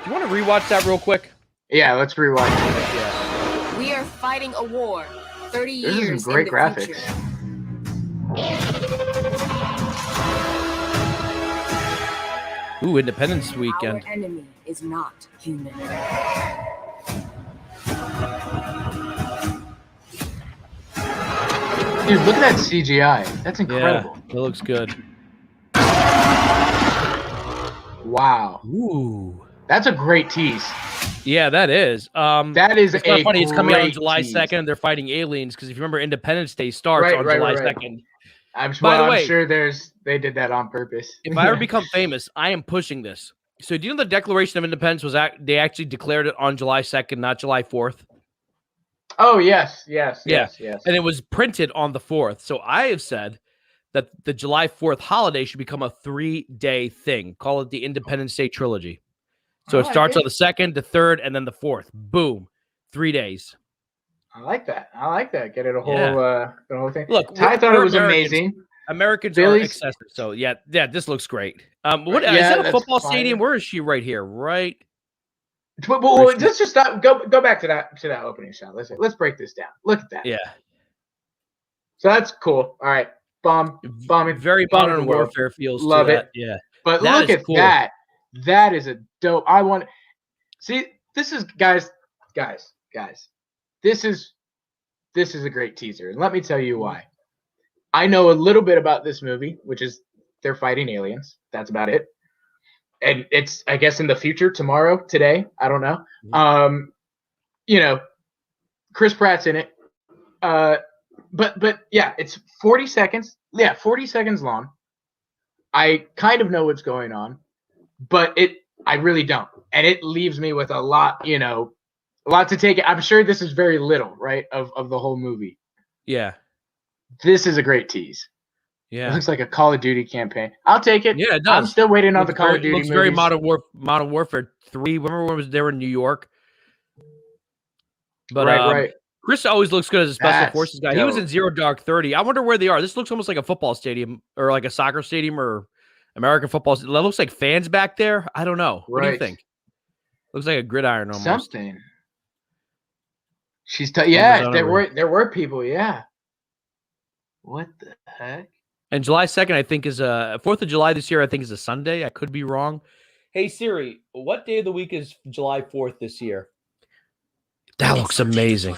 A: you want to rewatch that real quick?
B: Yeah, let's rewind.
A: Yeah.
C: We are fighting a war 30
B: This is
C: years
B: some great
C: in the
B: graphics.
C: future.
A: Ooh, Independence Weekend.
C: Our enemy is not human.
B: Dude, look at that CGI. That's incredible.
A: Yeah, it looks good.
B: Wow.
A: Ooh.
B: That's a great tease.
A: Yeah, that is.
B: That is
A: it's kind of funny. It's coming out on
B: great
A: July
B: tease.
A: 2nd. They're fighting aliens because if you remember, Independence Day starts on July 2nd.
B: By the way, I'm sure they did that on purpose.
A: If I ever become famous, I am pushing this. So do you know the Declaration of Independence they actually declared it on July 2nd, not July 4th?
B: Oh, yes.
A: And it was printed on the 4th. So I have said that the July 4th holiday should become a 3-day thing. Call it the Independence Day trilogy. So it starts on the 2nd, the 3rd, and then the 4th. Boom. 3 days.
B: I like that. Get it the whole thing.
A: Look,
B: Ty thought it was amazing.
A: Americans are excessive. So yeah, this looks great. What is that a football stadium? Where is she right here? Right.
B: Well, let's just stop. Go back to that opening shot. Let's break this down. Look at that.
A: Yeah.
B: So that's cool. All right. Bombing.
A: Very Modern Warfare feels.
B: Love
A: to
B: it.
A: That. Yeah.
B: But look at that. That is a dope. I want. See, this is guys. This is a great teaser, and let me tell you why. I know a little bit about this movie, which is they're fighting aliens. That's about it. And it's, I guess, in the future, today. I don't know. Chris Pratt's in it. But yeah, it's 40 seconds. Yeah, 40 seconds long. I kind of know what's going on, but I really don't. And it leaves me with a lot to take. I'm sure this is very little, right, of the whole movie.
A: Yeah.
B: This is a great tease.
A: Yeah.
B: It looks like a Call of Duty campaign. I'll take it.
A: Yeah, it does.
B: I'm still waiting on the Call of Duty
A: movies. Very Modern Warfare 3. Remember when they were in New York? But
B: right.
A: Chris always looks good as a special forces guy.
B: Dope.
A: He was in Zero Dark 30. I wonder where they are. This looks almost like a football stadium or like a soccer stadium or American football. It looks like fans back there. I don't know. What do you think? Looks like a gridiron almost.
B: Something. There were people. Yeah. What the heck?
A: And July 2nd, I think, is 4th of July this year. I think is a Sunday. I could be wrong. Hey Siri, what day of the week is July 4th this year? That looks amazing.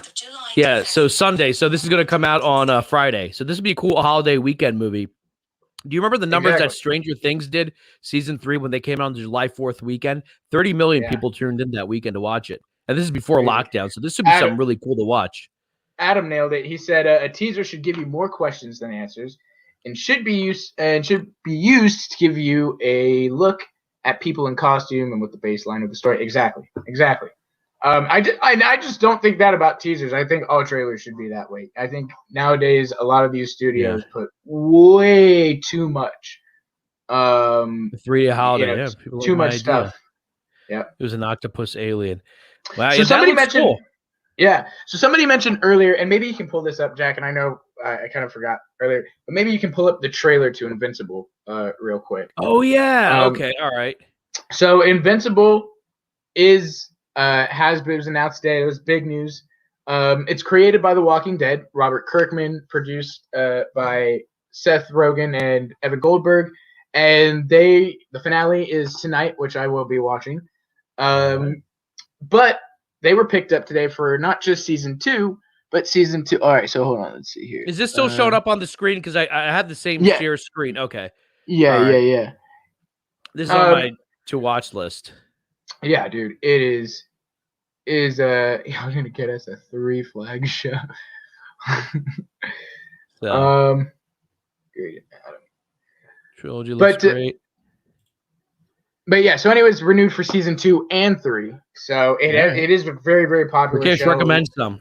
A: Yeah, so Sunday. So this is going to come out on Friday. So this would be a cool holiday weekend movie. Do you remember the numbers that Stranger Things did season 3 when they came out on the July 4th weekend? 30 million people tuned in that weekend to watch it. And this is before lockdown. So this would be something really cool to watch.
B: Adam nailed it. He said a teaser should give you more questions than answers and should be used to give you a look at people in costume and with the baseline of the story. Exactly. I just don't think that about teasers. I think all trailers should be that way. I think nowadays a lot of these studios put way too much.
A: 3-day holiday,
B: too much stuff.
A: Yeah, it was an octopus alien. Wow,
B: so somebody mentioned, cool. Yeah. So somebody mentioned earlier, and maybe you can pull this up, Jack. And I know I kind of forgot earlier, but maybe you can pull up the trailer to Invincible, real quick.
A: Oh yeah. Okay. All right.
B: So Invincible was announced today. It was big news. It's created by The Walking Dead. Robert Kirkman, produced by Seth Rogen and Evan Goldberg, and the finale is tonight, which I will be watching. But they were picked up today for not just season 2, but season 2. All right, so hold on. Let's see here.
A: Is this still showing up on the screen? Because I had the same share screen. Okay.
B: Yeah.
A: This is on my to-watch list.
B: Yeah, dude. It is I'm gonna get us a 3 flag show.
A: Trilogy looks great.
B: But yeah, so renewed for season 2 and 3. So it is a very, very popular show.
A: Recommend some.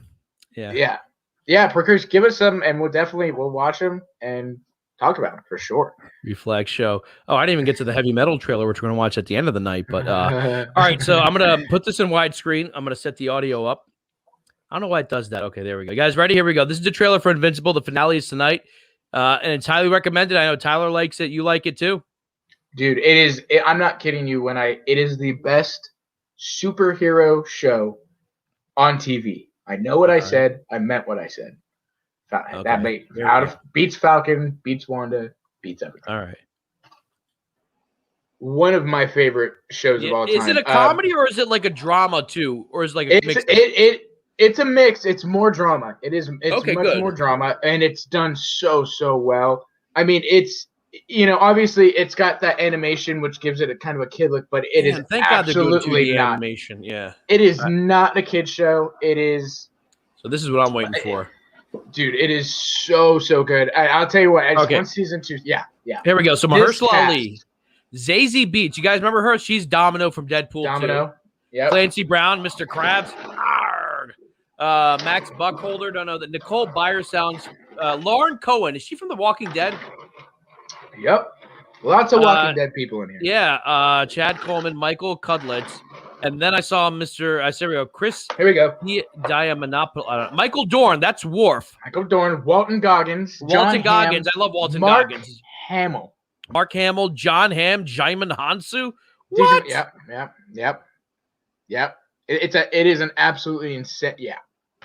B: Yeah. Prickers, give us some, and we'll watch them and talk about them for sure.
A: Reflex show. Oh, I didn't even get to the heavy metal trailer, which we're going to watch at the end of the night. But all right, so I'm going to put this in widescreen. I'm going to set the audio up. I don't know why it does that. Okay, there we go. You guys ready? Here we go. This is the trailer for Invincible. The finale is tonight, and it's highly recommended. I know Tyler likes it. You like it too?
B: Dude, it is. I'm not kidding you. It is the best superhero show on TV. I know what I said. I meant what I said.
A: Okay.
B: That beats Falcon, beats Wanda, beats everything.
A: All right.
B: One of my favorite shows of all time.
A: Is it a comedy or is it like a drama too, or is it like a mix?
B: It's a mix. It's more drama. It's
A: okay,
B: much
A: good.
B: more drama, and it's done so well. I mean, it's obviously it's got that animation which gives it a kind of a kid look, but it is
A: thank God they're doing
B: absolutely
A: 2D
B: not.
A: animation. Yeah,
B: it is not a kid show. It is.
A: So this is what I'm waiting for,
B: dude. It is so good. I'll tell you what. On season 2, yeah.
A: Here we go. So Mahershala Ali, Zazie Beetz. You guys remember her? She's Domino from Deadpool.
B: Domino. Yeah.
A: Clancy Brown, Mr. Krabs. Max Buckholder, don't know that. Nicole Byer sounds. Lauren Cohen, is she from The Walking Dead?
B: Yep, lots of Walking Dead people in here.
A: Yeah, Chad Coleman, Michael Cudlitz, and then I saw Chris.
B: Here we go.
A: Michael Dorn, that's Worf.
B: Michael Dorn, Walton Goggins,
A: Walton Goggins. I love Walton Goggins.
B: Hamill,
A: Mark Hamill, John Hamm, Jaimin Hansu. What?
B: Yep. It is an absolutely insane. Yeah.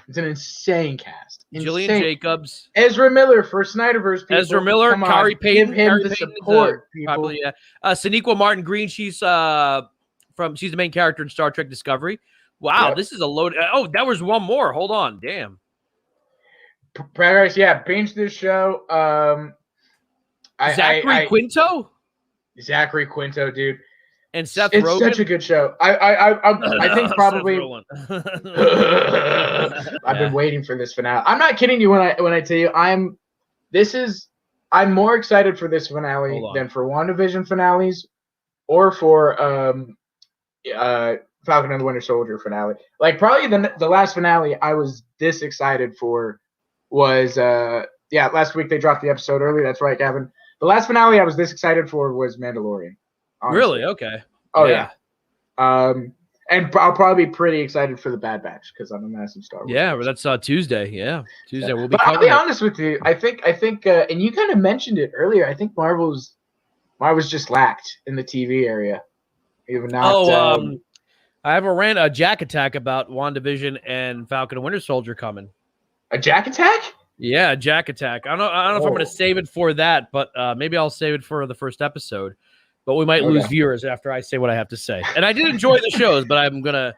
B: It's an insane cast.
A: Jillian Jacobs.
B: Ezra Miller for Snyderverse. People.
A: Ezra Miller, Kari Payton.
B: Give him the support, people.
A: Probably, yeah. Sonequa Martin Green, she's the main character in Star Trek Discovery. Wow, This is a load. Oh, that was one more. Hold on. Damn.
B: Paradise, binge this show.
A: Zachary Quinto?
B: Zachary Quinto, dude.
A: And Seth
B: It's
A: Rogen?
B: such a good show. I think probably I've been waiting for this finale. I'm not kidding you when I tell you I'm more excited for this finale than for WandaVision finales or for Falcon and the Winter Soldier finale. Like probably the last finale I was this excited for was last week they dropped the episode early. That's right, Gavin. The last finale I was this excited for was Mandalorian. Honestly.
A: Really? Okay.
B: Oh yeah. And I'll probably be pretty excited for the Bad Batch because I'm a massive Star Wars.
A: Yeah, that's Tuesday. Yeah, Tuesday we'll be.
B: But I'll be honest with you. I think, and you kind of mentioned it earlier. I think Marvel's just lacked in the TV area. Even not.
A: I have a Jack Attack about WandaVision and Falcon and Winter Soldier coming.
B: A Jack Attack?
A: Yeah, Jack Attack. I don't know if I'm going to save it for that, but maybe I'll save it for the first episode. But we might lose viewers after I say what I have to say. And I did enjoy the shows, but I'm going to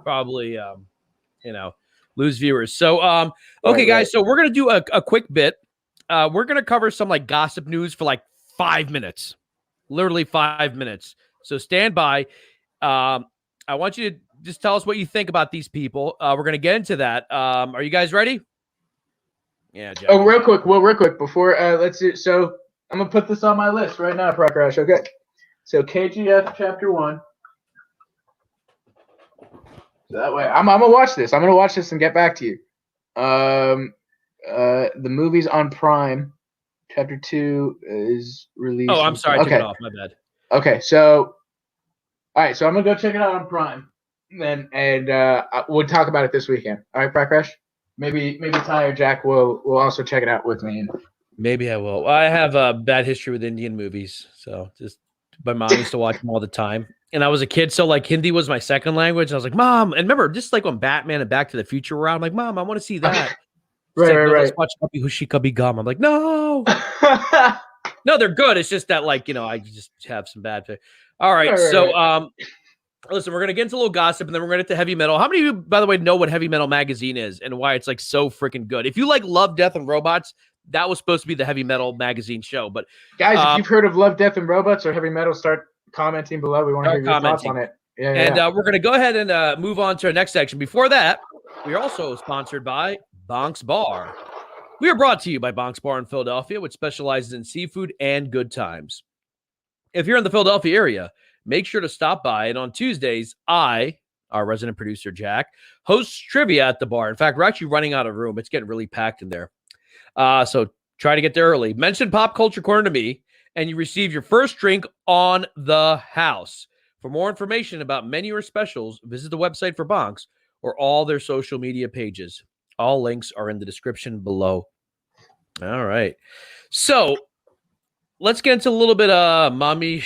A: probably, lose viewers. So, okay, guys, so we're going to do a quick bit. We're going to cover some like gossip news for like 5 minutes, literally 5 minutes. So stand by. I want you to just tell us what you think about these people. We're going to get into that. Are you guys ready? Yeah, Jack.
B: Oh, real quick before let's do. So I'm gonna put this on my list right now, Prakash. Okay. So KGF Chapter 1. So that way, I'm gonna watch this. I'm gonna watch this and get back to you. The movie's on Prime. Chapter 2 is released.
A: Oh, I'm sorry. I took it off. My bad.
B: Okay, so all right, so I'm gonna go check it out on Prime, and we'll talk about it this weekend. All right, Prakash. Maybe Ty or Jack will also check it out with me.
A: Maybe I will. I have a bad history with Indian movies, so just my mom used to watch them all the time. And I was a kid, so like Hindi was my second language. I was like, Mom, and remember, just like when Batman and Back to the Future were out, I'm like, Mom, I want to see that.
B: Right.
A: Let's watch Kabhi Hushi Kabhi Gum. I'm like, no, no, they're good. It's just that like I just have some bad. All right, so listen, we're gonna get into a little gossip, and then we're gonna get to heavy metal. How many of you, by the way, know what Heavy Metal Magazine is and why it's like so freaking good? If you like Love, Death, and Robots, that was supposed to be the Heavy Metal Magazine show. But
B: guys, if you've heard of Love, Death, and Robots or Heavy Metal, start commenting below. We want to hear your thoughts on it. Yeah.
A: We're gonna go ahead and move on to our next section. Before that, we are also sponsored by Bonk's Bar. We are brought to you by Bonk's Bar in Philadelphia, which specializes in seafood and good times. If you're in the Philadelphia area, make sure to stop by. And on Tuesdays, I our resident producer, Jack, hosts trivia at the bar. In fact, we're actually running out of room. It's getting really packed in there. So try to get there early. Mention Pop Culture Corner to me, and you receive your first drink on the house. For more information about menu or specials, visit the website for Bonks or all their social media pages. All links are in the description below. All right. So let's get into a little bit of mommy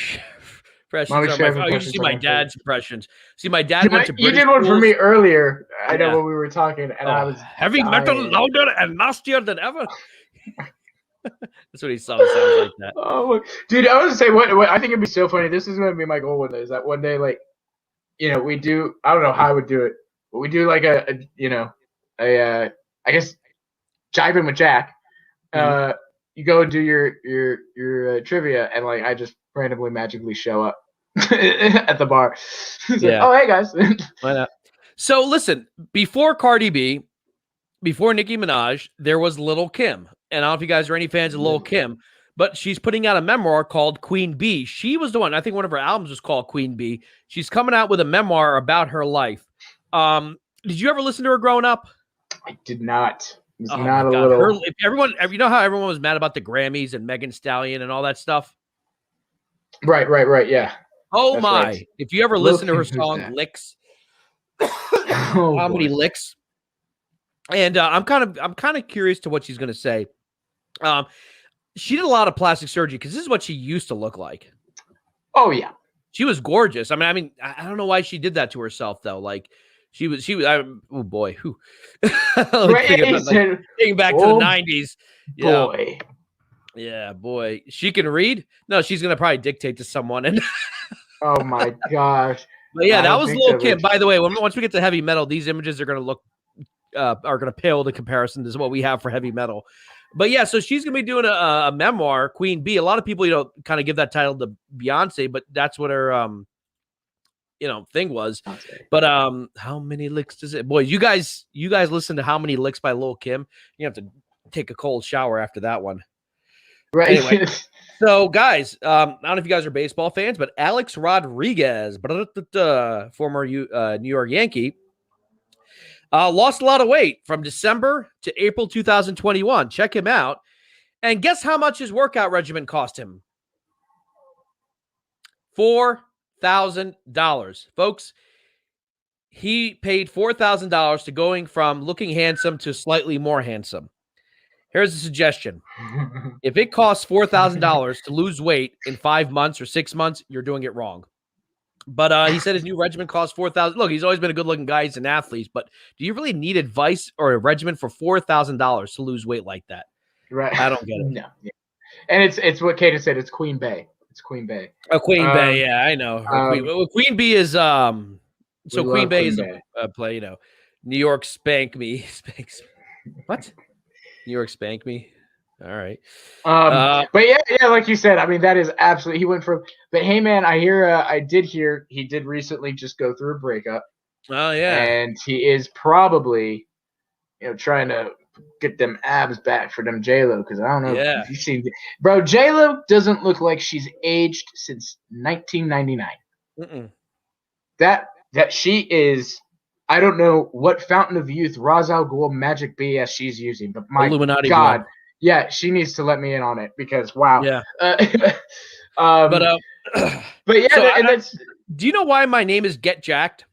A: impressions. Oh, you see my dad's impressions. See, my dad went to British
B: You did one for
A: schools.
B: me earlier. I know when we were talking, and I was
A: heavy metal louder and nastier than ever. That's what he sounds like that.
B: Oh, dude, I was gonna say what I think it'd be so funny. This is gonna be my goal one day. Is that one day, like, we do. I don't know how I would do it, but we do like I guess jiving with Jack. You go and do your trivia, and like I just randomly magically show up at the bar.
A: Yeah.
B: Like, oh, hey guys.
A: Why not? So listen, before Cardi B, before Nicki Minaj, there was Lil' Kim. And I don't know if you guys are any fans of Lil' Kim, but she's putting out a memoir called Queen Bee. She was the one. I think one of her albums was called Queen Bee. She's coming out with a memoir about her life. Did you ever listen to her growing up?
B: I did not. It was
A: Oh
B: not
A: my
B: a
A: God.
B: little.
A: You know how everyone was mad about the Grammys and Megan Stallion and all that stuff?
B: Right. Yeah.
A: Oh
B: That's
A: my.
B: right.
A: If you ever
B: Lil'
A: listen to her
B: Kim, who's
A: song
B: that?
A: Licks,
B: Oh,
A: how many
B: boy.
A: licks? And I'm kind of curious to what she's going to say. She did a lot of plastic surgery because this is what she used to look like.
B: Oh yeah.
A: She was gorgeous. I mean, I don't know why she did that to herself though. Like she was. Oh boy, who? Thinking back to the '90s. Yeah.
B: Boy.
A: Yeah, boy. She can read. No, she's gonna probably dictate to someone. And
B: Oh my gosh.
A: but yeah,
B: I
A: that
B: don't
A: was
B: think
A: Lil'
B: so,
A: Kim.
B: Rich.
A: By the way, once we get to heavy metal, these images are gonna pale the comparison to what we have for heavy metal. But yeah, so she's gonna be doing a memoir, Queen Bee. A lot of people, kind of give that title to Beyonce, but that's what her thing was. But how many licks does it? Boy, you guys listen to How Many Licks by Lil' Kim. You have to take a cold shower after that one.
B: Right.
A: Anyway, so guys, I don't know if you guys are baseball fans, but Alex Rodriguez, former New York Yankee, lost a lot of weight from December to April 2021. Check him out. And guess how much his workout regimen cost him? $4,000. Folks, he paid $4,000 to going from looking handsome to slightly more handsome. Here's a suggestion. If it costs $4,000 to lose weight in 5 months or 6 months, you're doing it wrong. But he said his new regimen costs $4,000. Look, he's always been a good-looking guy. He's an athlete. But do you really need advice or a regimen for $4,000 to lose weight like that?
B: Right.
A: I don't get it.
B: No. Yeah. And it's what Kaden said. It's Queen Bey. It's Queen Bey.
A: Oh, Queen Bey. Yeah, I know. Queen Bee is so Queen Bey is a play. New York Spank Me. Spanks. What? New York Spank Me. All right.
B: But yeah, like you said, I mean, that is absolutely. He went from. But hey, man, I did hear he did recently just go through a breakup.
A: Oh yeah.
B: And he is probably, trying to get them abs back for them J-Lo, because I don't know if you've seen, bro. J-Lo doesn't look like she's aged since 1999.
A: Mm-mm.
B: That she is. I don't know what fountain of youth Ra's al Ghul magic BS she's using, but my
A: Illuminati
B: God,
A: blood.
B: yeah, she needs to let me in on it because wow.
A: Yeah.
B: But yeah,
A: so do you know why my name is Get Jacked?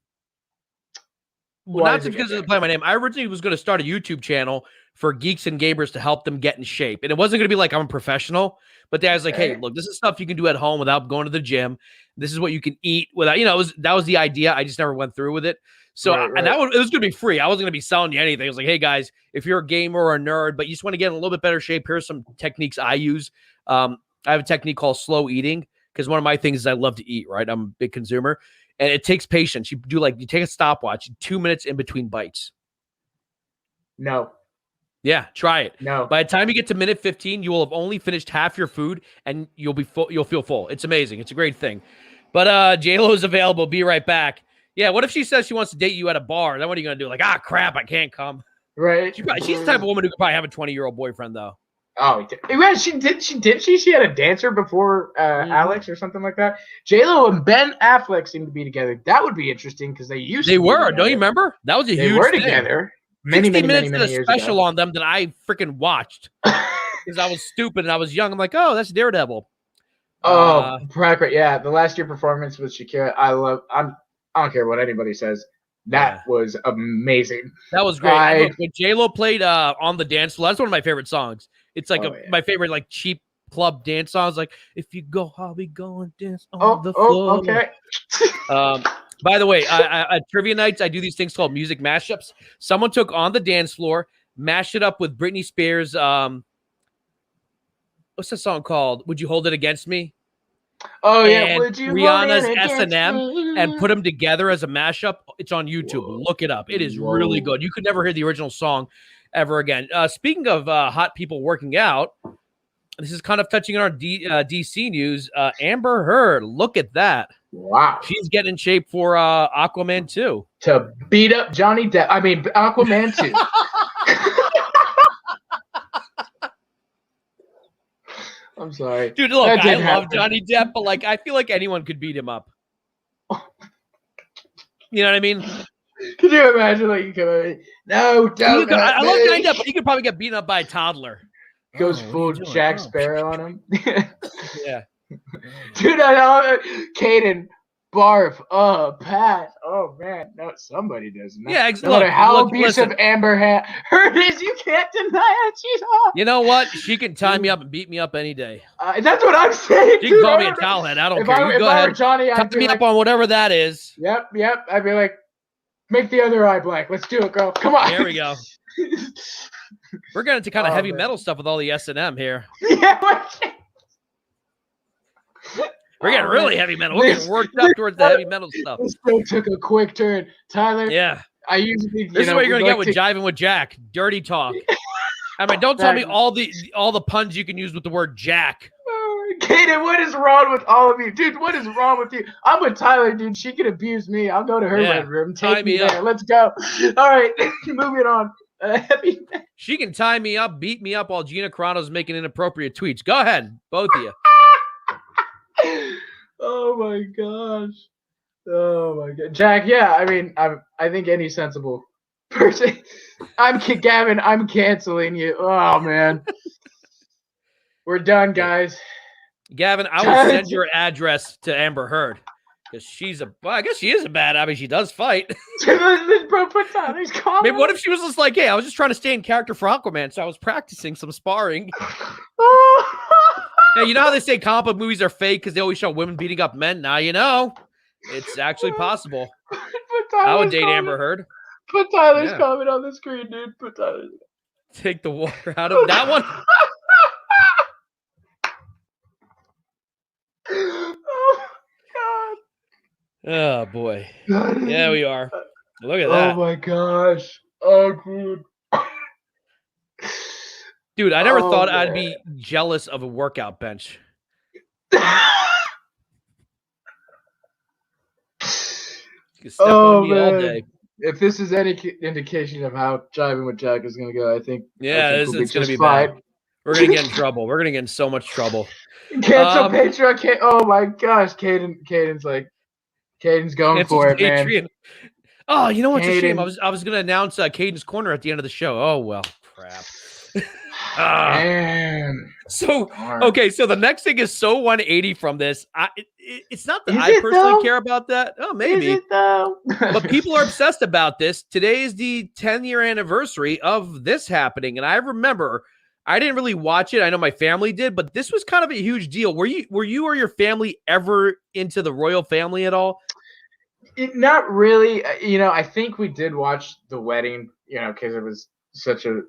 A: Well, not because of the play my name. I originally was going to start a YouTube channel for geeks and gamers to help them get in shape, and it wasn't going to be like I'm a professional. But I was like, hey, look, this is stuff you can do at home without going to the gym. This is what you can eat without, that was the idea. I just never went through with it. So, and it was going to be free. I wasn't going to be selling you anything. I was like, hey guys, if you're a gamer or a nerd, but you just want to get in a little bit better shape, here's some techniques I use. I have a technique called slow eating because one of my things is I love to eat, right? I'm a big consumer and it takes patience. You take a stopwatch, 2 minutes in between bites.
B: No.
A: Yeah, try it.
B: No.
A: By the time you get to minute 15, you will have only finished half your food and you'll feel full. It's amazing. It's a great thing. But J-Lo is available. Be right back. Yeah, what if she says she wants to date you at a bar? Then what are you going to do? Like, crap, I can't come.
B: Right.
A: She's the type of woman who could probably have a 20-year-old boyfriend, though.
B: Oh, yeah, she did. She had a dancer before Alex or something like that. J-Lo and Ben Affleck seem to be together. That would be interesting because they used to be
A: were.
B: together.
A: Don't you remember? That was a
B: They
A: huge
B: were
A: thing.
B: together.
A: 60
B: Many
A: minutes did a
B: years
A: special
B: ago.
A: on them that I freaking watched because I was stupid and I was young. I'm like, oh, that's Daredevil.
B: Oh, yeah. The last year performance with Shakira, I don't care what anybody says. That was amazing.
A: That was great. Look, when J-Lo played on the dance floor, that's one of my favorite songs. It's like my favorite like cheap club dance songs. Like, if you go, I'll be going dance on the floor.
B: Okay.
A: By the way, at trivia nights, I do these things called music mashups. Someone took On the Dance Floor, mashed it up with Britney Spears. What's the song called? Would You Hold It Against Me?
B: Oh, yeah.
A: And
B: Would you
A: Rihanna's S&M and put them together as a mashup. It's on YouTube.
B: Whoa.
A: Look it up. It is really good. You could never hear the original song ever again. Speaking of hot people working out, this is kind of touching on our DC news. Amber Heard, look at that.
B: Wow.
A: She's getting in shape for Aquaman 2.
B: To beat up Johnny Depp. I mean, Aquaman 2. I'm sorry.
A: Dude, look, I love Johnny Depp, but like I feel like anyone could beat him up. You know what I mean?
B: Could you imagine like you come No, don't.
A: I love Johnny Depp, but he could probably get beaten up by a toddler.
B: Goes full Jack Sparrow on him.
A: Yeah.
B: Dude, I know Caden barf. Pat. Oh man, no, somebody does.
A: Yeah,
B: no matter how abusive Amber Heard is, you can't deny it. She's hot.
A: You know what? She can tie me up and beat me up any day.
B: That's what I'm saying.
A: She can call me a towelhead. I don't care. You go ahead.
B: Johnny,
A: I'd tie me up on whatever that is.
B: Yep. I'd be like, make the other eye black. Let's do it, girl. Come on.
A: There we go. We're getting into kind of heavy metal stuff with all the S&M here.
B: Yeah.
A: We're getting really heavy metal. We're getting worked up towards the heavy metal stuff.
B: This still took a quick turn. Tyler.
A: Yeah.
B: I usually
A: This is what you're gonna get with Jiving with Jack. Dirty talk. I mean, don't tell me all the puns you can use with the word Jack.
B: Kaden, what is wrong with all of you? Dude, what is wrong with you? I'm with Tyler, dude. She can abuse me. I'll go to her bedroom. Take me there. Let's go. All right. Moving on.
A: She can tie me up, beat me up while Gina Carano's making inappropriate tweets. Go ahead, both of you.
B: Oh my gosh. Oh my god. Jack, yeah, I mean, I think any sensible person. Gavin, I'm canceling you. Oh man. We're done, guys.
A: Gavin, I will send your address to Amber Heard. Because I guess she is a bad. I mean, she does fight.
B: Bro, put down these comments.
A: Maybe what if she was just like, hey, I was just trying to stay in character for Aquaman, so I was practicing some sparring. Hey, you know how they say comic book movies are fake because they always show women beating up men? Now you know. It's actually possible. I would date Amber Heard.
B: Put Tyler's comment on the screen, dude. Put Tyler's.
A: Take the water out of that one. Oh, boy. Yeah, we are. Look at that.
B: Oh, my gosh. Oh, dude.
A: Dude, I never thought I'd be jealous of a workout bench. You can step on me all day.
B: If this is any indication of how Jiving with Jack is going to go, I think
A: it's going to be bad. We're going to get in trouble. We're going to get in so much trouble.
B: Cancel Patreon. Oh, my gosh. Caden's going for it, man.
A: Oh, you know what's a shame? I was going to announce Caden's Corner at the end of the show. Oh, well, crap.
B: Man.
A: So, okay, so the next thing is so 180 from this. It's not that I personally care about that. Oh, maybe.
B: Is it though?
A: But people are obsessed about this. Today is the 10-year anniversary of this happening. And I remember I didn't really watch it. I know my family did, but this was kind of a huge deal. Were you or your family ever into the royal family at all?
B: Not really. I think we did watch the wedding, because it was such a,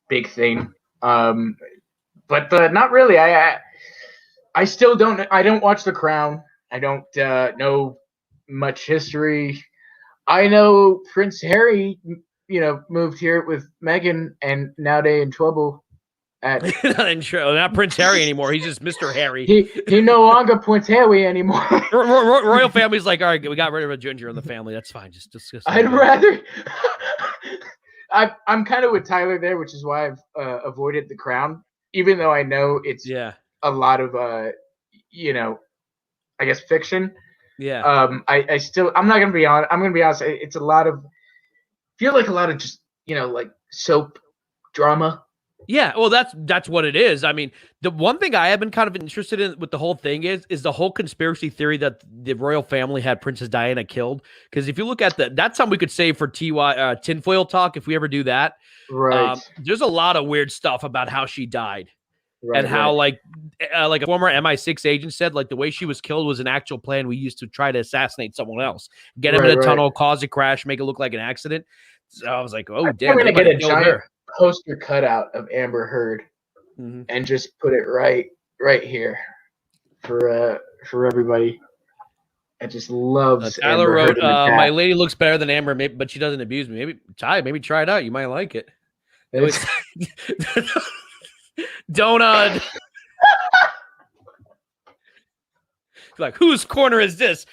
B: big thing. But not really. I still don't. I don't watch The Crown. I don't know much history. I know Prince Harry, moved here with Meghan, and now they in trouble.
A: Not Prince Harry anymore. He's just Mr. Harry.
B: He no longer Prince Harry anymore.
A: Royal family's like, all right, we got rid of a ginger in the family. That's fine. Just
B: I'd rather. I'm kind of with Tyler there, which is why I've avoided The Crown, even though I know it's a lot of I guess fiction.
A: Yeah.
B: I still I'm not gonna be honest. I'm gonna be honest. It's a lot of feel like a lot of just like soap drama.
A: Yeah, well, that's what it is. I mean, the one thing I have been kind of interested in with the whole thing is the whole conspiracy theory that the royal family had Princess Diana killed. Because if you look at that's something we could save for tinfoil talk if we ever do that.
B: Right.
A: There's a lot of weird stuff about how she died.
B: Right,
A: and how like a former MI6 agent said, like the way she was killed was an actual plan we used to try to assassinate someone else, get him in a tunnel, cause a crash, make it look like an accident. So I was like, oh damn,
B: I'm gonna get a giant poster cutout of Amber Heard and just put it right here for everybody. I just loves
A: Tyler
B: Amber
A: wrote,
B: Heard
A: my lady looks better than Amber, but she doesn't abuse me. Maybe try it out. You might like it. Donut. Like, whose corner is this?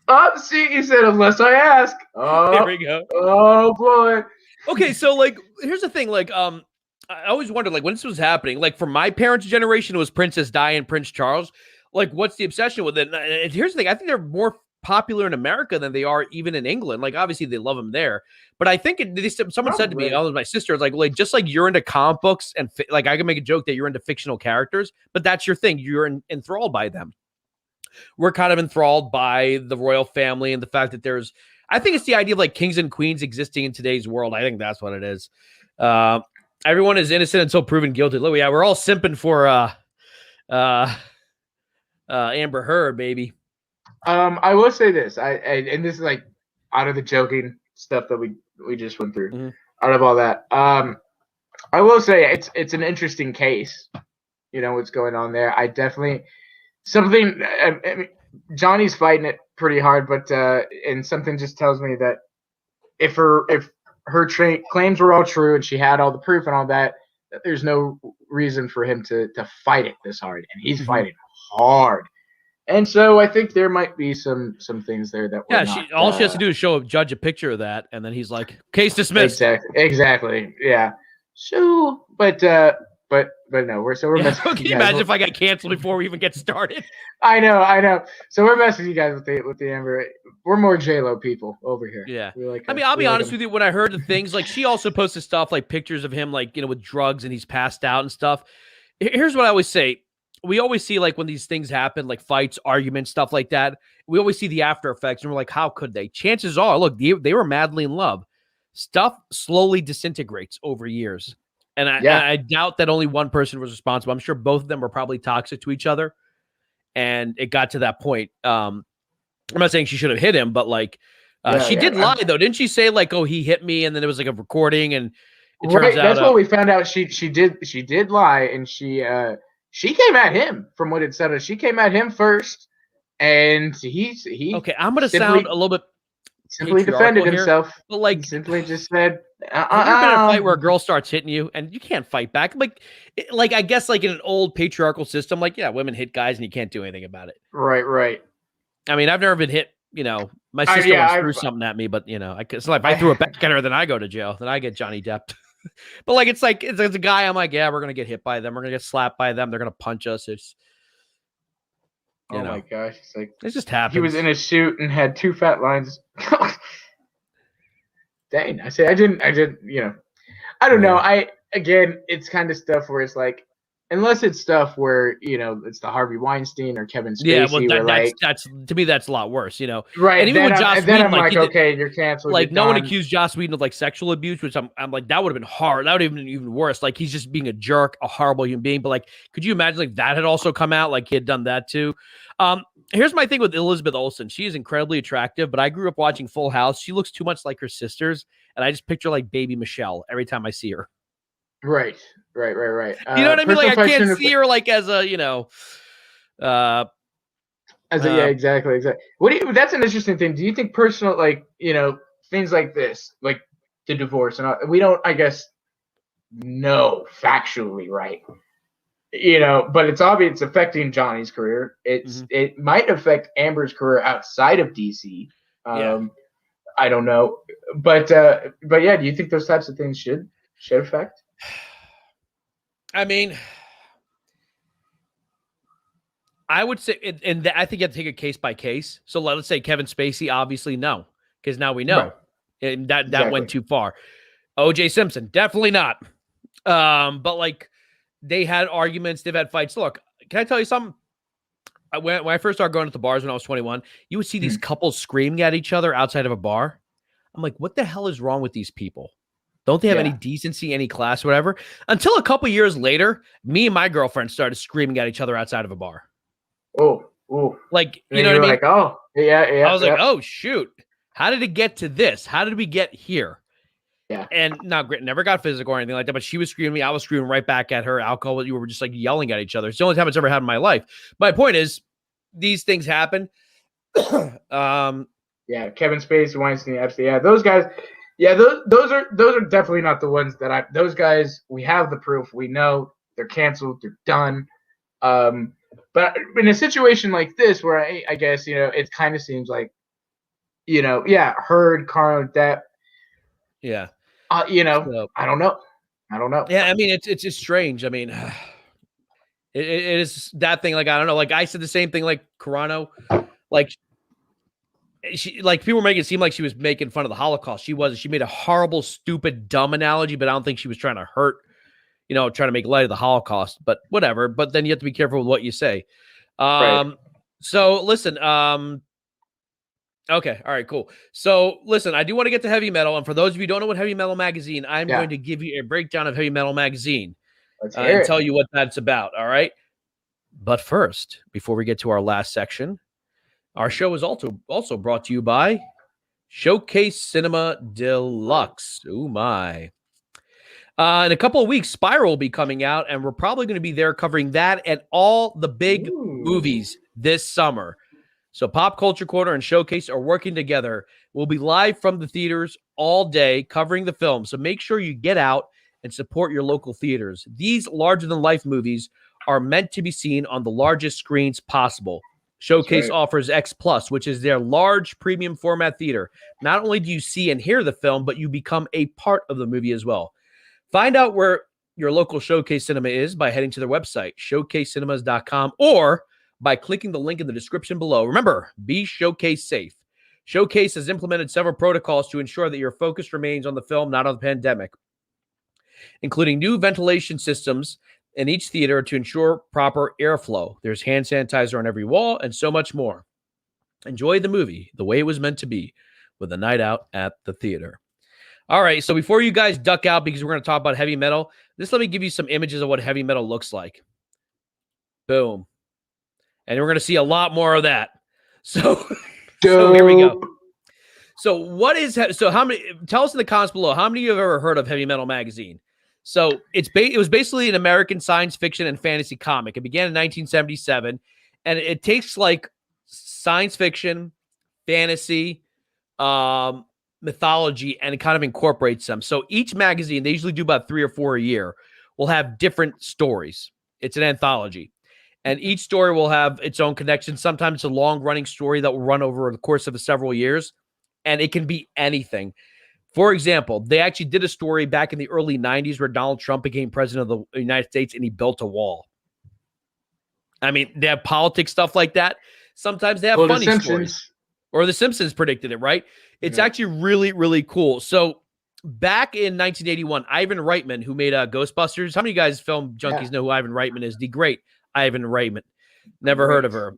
B: Oh, see, he said, unless I ask. Oh,
A: there we go.
B: Oh boy.
A: Okay, so like, here's the thing. Like, I always wondered, like, when this was happening, like, for my parents' generation, it was Princess Di and Prince Charles. Like, what's the obsession with it? And here's the thing: I think they're more popular in America than they are even in England. Like, obviously, they love them there, but I think someone said to me, "Oh, my sister," like just like you're into comic books and like I can make a joke that you're into fictional characters, but that's your thing. You're enthralled by them. We're kind of enthralled by the royal family and the fact that I think it's the idea of like kings and queens existing in today's world. I think that's what it is. Everyone is innocent until proven guilty. Look, yeah, we're all simping for Amber Heard, baby.
B: I will say this. And this is like out of the joking stuff that we just went through. Out of all that, I will say it's an interesting case. What's going on there. I definitely something. I mean, Johnny's fighting it pretty hard, but and something just tells me that if her claims were all true and she had all the proof and all that there's no reason for him to fight it this hard, and he's fighting hard. And so I think there might be some things there that
A: all she has to do is show a judge a picture of that, and then he's like, case dismissed.
B: Exactly. Yeah. So, but no, we're messing.
A: Can you imagine if I got canceled before we even get started?
B: I know. So we're messing you guys with the Amber. We're more J-Lo people over here.
A: Yeah. I'll be honest with you. When I heard the things, like she also posted stuff like pictures of him, like with drugs and he's passed out and stuff. Here's what I always say. We always see like when these things happen, like fights, arguments, stuff like that. We always see the after effects, and we're like, how could they? Chances are, look, they were madly in love. Stuff slowly disintegrates over years. And I doubt that only one person was responsible. I'm sure both of them were probably toxic to each other. And it got to that point. I'm not saying she should have hit him, but like she did lie though. Didn't she say like, oh, he hit me, and then it was like a recording, and it turns out
B: that's what we found out. She did lie, and she came at him from what it said. She came at him first, and he
A: okay. I'm gonna sound a little bit
B: simply defended himself,
A: but like
B: he simply just said,
A: have you ever been in a fight where a girl starts hitting you and you can't fight back? Like I guess like in an old patriarchal system, like women hit guys and you can't do anything about it.
B: Right.
A: I mean, I've never been hit. My sister threw something at me, but it's like if I threw it back at her, then I go to jail. Then I get Johnny Depp. But like it's a guy. I'm like, we're gonna get hit by them. We're gonna get slapped by them. They're gonna punch us. It's
B: my gosh, it's like
A: it just happens.
B: He was in a suit and had two fat lines. Dang, I didn't. I don't know. Again, it's kind of stuff where it's like, unless it's stuff where it's the Harvey Weinstein or Kevin Spacey.
A: That's to me that's a lot worse.
B: Right.
A: And even with Joss Whedon,
B: I'm like, okay, you're canceled.
A: Like no one accused Joss Whedon of like sexual abuse, which I'm like that would have been hard. That would have been even worse. Like he's just being a jerk, a horrible human being. But like, could you imagine like that had also come out? Like he had done that too. Here's my thing with Elizabeth Olsen. She is incredibly attractive, but I grew up watching Full House. She looks too much like her sisters, and I just picture like baby Michelle every time I see her.
B: Right. You
A: know what I mean? Like I can't see her like as a
B: exactly. That's an interesting thing. Do you think personal things like this, like the divorce and all, we don't, I guess, know factually, right? But it's obvious it's affecting Johnny's career. It might affect Amber's career outside of DC. I don't know, but yeah, do you think those types of things should affect?
A: I mean, I would say, I think you have to take it case by case. So let's say Kevin Spacey, obviously no, because now we know,
B: Right.
A: and that
B: Exactly.
A: went too far. O.J. Simpson, definitely not. But like, they had arguments, they've had fights. Look, can I tell you something? When I first started going to the bars when I was 21, you would see these couples screaming at each other outside of a bar. I'm like, what the hell is wrong with these people? Don't they have any decency, any class, whatever? Until a couple years later, me and my girlfriend started screaming at each other outside of a bar.
B: Oh.
A: Like,
B: And
A: you know what I mean?
B: like, oh, yeah.
A: I was like, oh, shoot. How did it get to this? How did we get here?
B: Yeah.
A: And now, never got physical or anything like that, but she was screaming at me. I was screaming right back at her. Alcohol, you were just like yelling at each other. It's the only time it's ever happened in my life. My point is, these things happen.
B: Yeah, Kevin Spacey, Weinstein, Epstein. Yeah, those guys. Yeah, those are definitely not the ones that those guys, we have the proof. We know they're canceled. They're done. But in a situation like this, where I guess, it kind of seems like, Heard, Carl, Depp.
A: Yeah.
B: So, I don't know.
A: Yeah, I mean, it's strange. I mean, it is that thing. Like, I don't know. Like, I said the same thing. Like Carano, like people were making it seem like she was making fun of the Holocaust. She wasn't. She made a horrible, stupid, dumb analogy, but I don't think she was trying to hurt. Trying to make light of the Holocaust. But whatever. But then you have to be careful with what you say.
B: Right.
A: So listen. Okay. All right, cool. So listen, I do want to get to heavy metal. And for those of you who don't know what Heavy Metal Magazine, I'm going to give you a breakdown of Heavy Metal Magazine and tell you what that's about. All right. But first, before we get to our last section, our show is also brought to you by Showcase Cinema Deluxe. Oh my. In a couple of weeks, Spiral will be coming out, and we're probably going to be there covering that and all the big movies this summer. So Pop Culture Corner and Showcase are working together. We'll be live from the theaters all day covering the film. So make sure you get out and support your local theaters. These larger-than-life movies are meant to be seen on the largest screens possible. Showcase offers X+, which is their large premium format theater. Not only do you see and hear the film, but you become a part of the movie as well. Find out where your local Showcase Cinema is by heading to their website, showcasecinemas.com, or by clicking the link in the description below. Remember, be Showcase safe. Showcase has implemented several protocols to ensure that your focus remains on the film, not on the pandemic, including new ventilation systems in each theater to ensure proper airflow. There's hand sanitizer on every wall and so much more. Enjoy the movie the way it was meant to be with a night out at the theater. All right, so before you guys duck out, because we're going to talk about heavy metal, just let me give you some images of what heavy metal looks like. Boom. And we're going to see a lot more of that. So here we go. So how many, tell us in the comments below, how many of you have ever heard of Heavy Metal Magazine? So it was basically an American science fiction and fantasy comic. It began in 1977, and it takes like science fiction, fantasy, mythology, and it kind of incorporates them. So each magazine, they usually do about 3 or 4 a year, will have different stories. It's an anthology. And each story will have its own connection. Sometimes it's a long-running story that will run over the course of several years, and it can be anything. For example, they actually did a story back in the early 90s where Donald Trump became president of the United States, and he built a wall. I mean, they have politics, stuff like that. Sometimes they have funny stories. Or The Simpsons predicted it, right? It's actually really, really cool. So back in 1981, Ivan Reitman, who made Ghostbusters. How many of you guys film junkies know who Ivan Reitman is? The great Ivan Reitman. Never heard of her.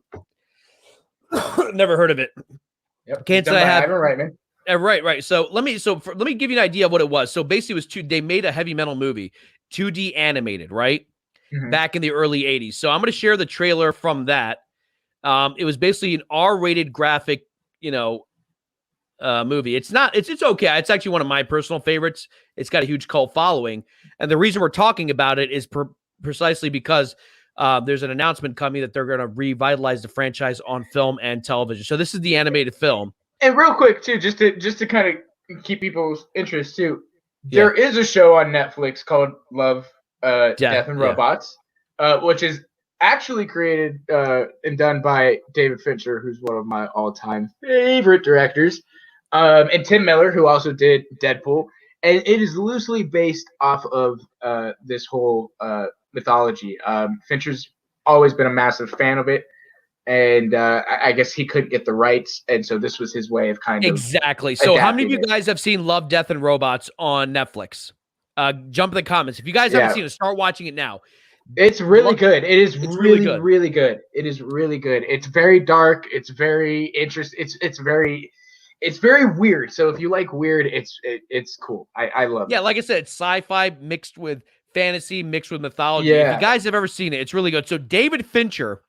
A: Never heard of it.
B: Yep.
A: Can't say I have.
B: Ivan Reitman.
A: Right. So let me give you an idea of what it was. So basically, it was they made a heavy metal movie, 2D animated, right? Back in the early 80s. So I'm going to share the trailer from that. It was basically an R-rated graphic, movie. It's okay. It's actually one of my personal favorites. It's got a huge cult following, and the reason we're talking about it is precisely because there's an announcement coming that they're going to revitalize the franchise on film and television. So this is the animated film.
B: And real quick too, just to kind of keep people's interest too, there is a show on Netflix called Love, Death and Robots, which is actually created and done by David Fincher, who's one of my all-time favorite directors. And Tim Miller, who also did Deadpool, and it is loosely based off of this whole mythology. Fincher's always been a massive fan of it, and I guess he couldn't get the rights, and so this was his way of kind of
A: exactly. So, how many of you
B: adapting it.
A: guys have seen Love, Death, and Robots on Netflix? Jump in the comments if you guys haven't seen it. Start watching it now.
B: It's really good. It is really
A: good.
B: really good. It is really good. It's very dark. It's very interesting. It's very weird. So if you like weird, it's cool. I love it.
A: Yeah, like I said, it's sci-fi mixed with fantasy, mixed with mythology. If you guys have ever seen it, it's really good. So David Fincher,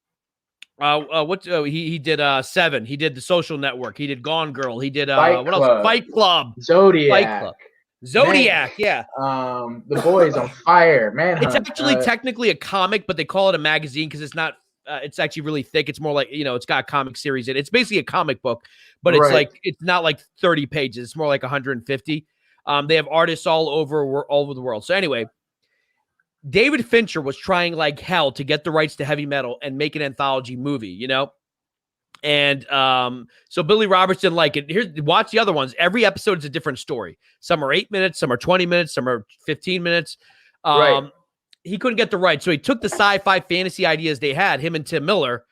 A: he did Seven. He did The Social Network. He did Gone Girl. He did
B: Fight
A: what else? Fight Club.
B: Zodiac.
A: Fight Club. Zodiac, yeah.
B: The Boys on Fire, man.
A: It's actually technically a comic, but they call it a magazine because it's not. It's actually really thick. It's more like, it's got a comic series in it. It's basically a comic book, but it's like it's not like 30 pages. It's more like 150. They have artists all over the world. So anyway, David Fincher was trying like hell to get the rights to heavy metal and make an anthology movie, And so Billy Roberts didn't like it. Watch the other ones. Every episode is a different story. Some are 8 minutes, some are 20 minutes, some are 15 minutes. He couldn't get the rights. So he took the sci-fi fantasy ideas they had, him and Tim Miller,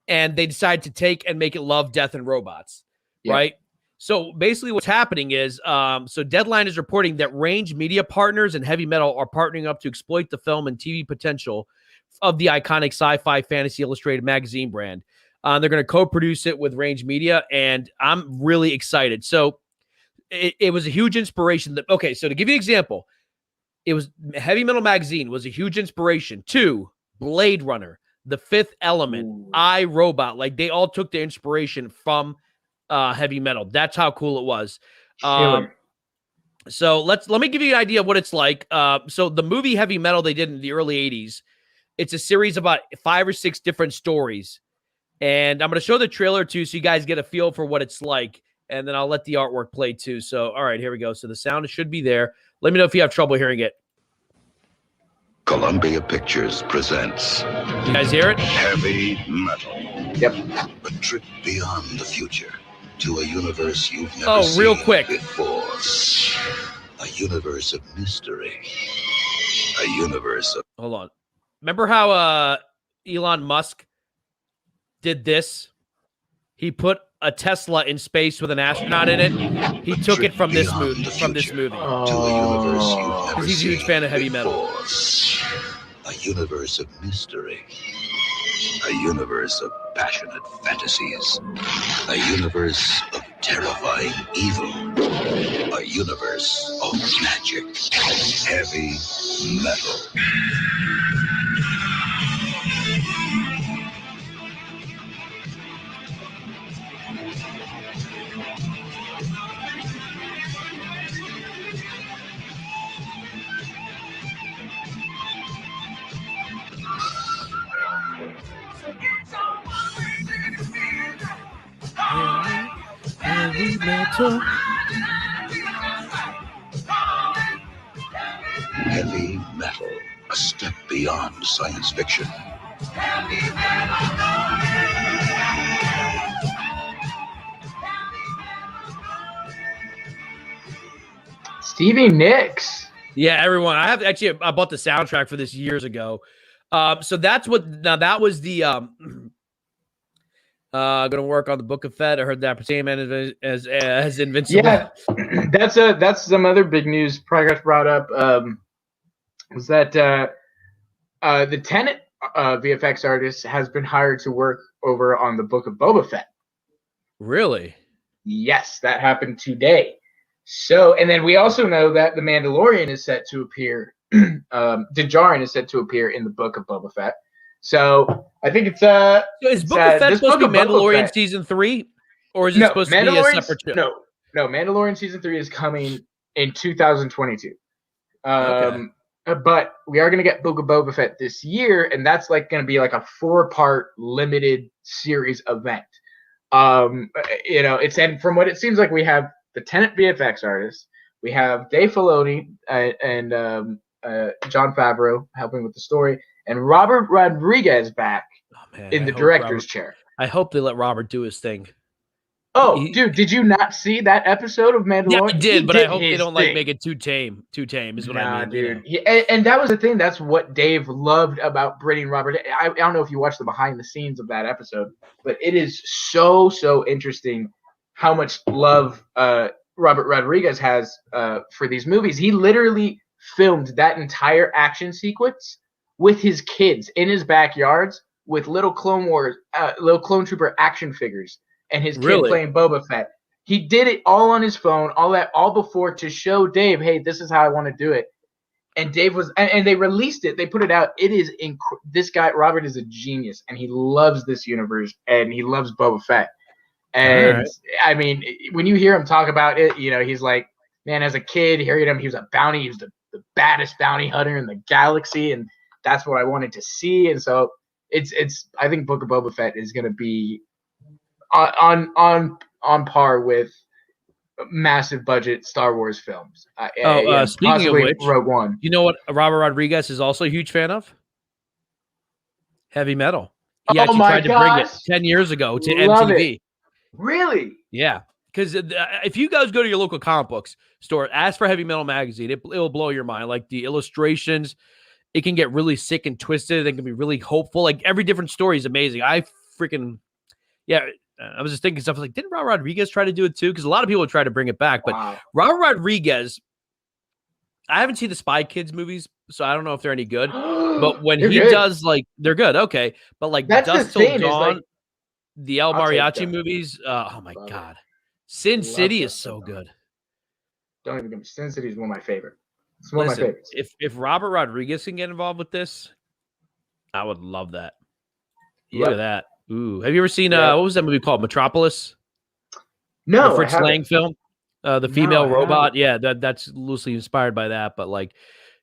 A: and they decided to take and make it Love, Death, and Robots. Right? So basically what's happening is, so Deadline is reporting that Range Media Partners and Heavy Metal are partnering up to exploit the film and TV potential of the iconic sci-fi fantasy illustrated magazine brand. They're going to co-produce it with Range Media, and I'm really excited. So it was a huge inspiration. So to give you an example, it was Heavy Metal Magazine was a huge inspiration to Blade Runner, The Fifth Element, I, Robot. Like they all took their inspiration from heavy metal. That's how cool it was. So let me give you an idea of what it's like. So the movie Heavy Metal they did in the early 80s, it's a series about 5 or 6 different stories. And I'm going to show the trailer too so you guys get a feel for what it's like. And then I'll let the artwork play too. So, all right, here we go. So the sound should be there. Let me know if you have trouble hearing it.
D: Columbia Pictures presents.
A: You guys hear it?
D: Heavy Metal.
B: Yep.
D: A trip beyond the future to a universe you've never seen
A: real quick.
D: before. A universe of mystery. A universe of...
A: Hold on. Remember how Elon Musk did this? He put a Tesla in space with an astronaut in it. He took it from this movie.
D: To a universe you've never
A: Because he's a huge fan of heavy metal.
D: A universe of mystery. A universe of passionate fantasies. A universe of terrifying evil. A universe of magic. Heavy Metal.
A: Heavy metal.
D: Heavy Metal. A step beyond science fiction.
B: Stevie Nicks.
A: Yeah, everyone. I bought the soundtrack for this years ago. So that was the gonna work on the Book of Fett. I heard that same as Invincible.
B: Yeah, that's some other big news Progress brought up. Was that the Tenet VFX artist has been hired to work over on the Book of Boba Fett.
A: Really?
B: Yes, that happened today. So, and then we also know that the Mandalorian is set to appear. Din Djarin is set to appear in the Book of Boba Fett. So I think it's
A: So is Book of Fett supposed to be Mandalorian season 3, or is it supposed to be a separate show?
B: No. Mandalorian season 3 is coming in 2022.
A: Okay.
B: But we are going to get Book of Boba Fett this year, and that's like going to be like a 4-part limited series event. And from what it seems like, we have the Tenet VFX artist, we have Dave Filoni and Jon Favreau helping with the story, and Robert Rodriguez back in the director's chair.
A: I hope they let Robert do his thing.
B: Oh, dude, did you not see that episode of Mandalorian?
A: Yeah, I did, but I hope they don't like make it too tame. Too tame is what I mean.
B: Dude. And that was the thing. That's what Dave loved about Brittany and Robert. I don't know if you watched the behind the scenes of that episode, but it is so interesting how much love Robert Rodriguez has for these movies. He literally filmed that entire action sequence with his kids in his backyards with little Clone Trooper action figures and his kid playing Boba Fett. He did it all on his phone, all before to show Dave, hey, this is how I want to do it. And Dave was, and they released it. They put it out. It is this guy Robert is a genius, and he loves this universe, and he loves Boba Fett. And I mean, when you hear him talk about it, he's like, man, as a kid, hearing him, he was the baddest bounty hunter in the galaxy, and that's what I wanted to see. And so it's I think Book of Boba Fett is going to be on par with massive budget Star Wars films.
A: Speaking of which,
B: Rogue One.
A: You know what Robert Rodriguez is also a huge fan of? Heavy metal. He actually tried to bring it 10 years ago to MTV.
B: Really?
A: Yeah. Because if you guys go to your local comic books store, ask for Heavy Metal Magazine. It'll blow your mind. Like the illustrations, it can get really sick and twisted. It can be really hopeful. Like every different story is amazing. I was just thinking stuff like, didn't Robert Rodriguez try to do it too? Because a lot of people try to bring it back. But Robert Rodriguez, I haven't seen the Spy Kids movies, so I don't know if they're any good. But when he does, like, they're good. Okay. But like Dusk Till Dawn, the El Mariachi movies, oh my God. Sin City is so good.
B: Don't even get me. Sin City is one of my favorites. It's one of my favorites.
A: If Robert Rodriguez can get involved with this, I would love that.
B: Yep.
A: Look at that. Ooh. Have you ever seen what was that movie called? Metropolis?
B: No.
A: The Fritz Lang film. The female robot. Yeah, that's loosely inspired by that. But like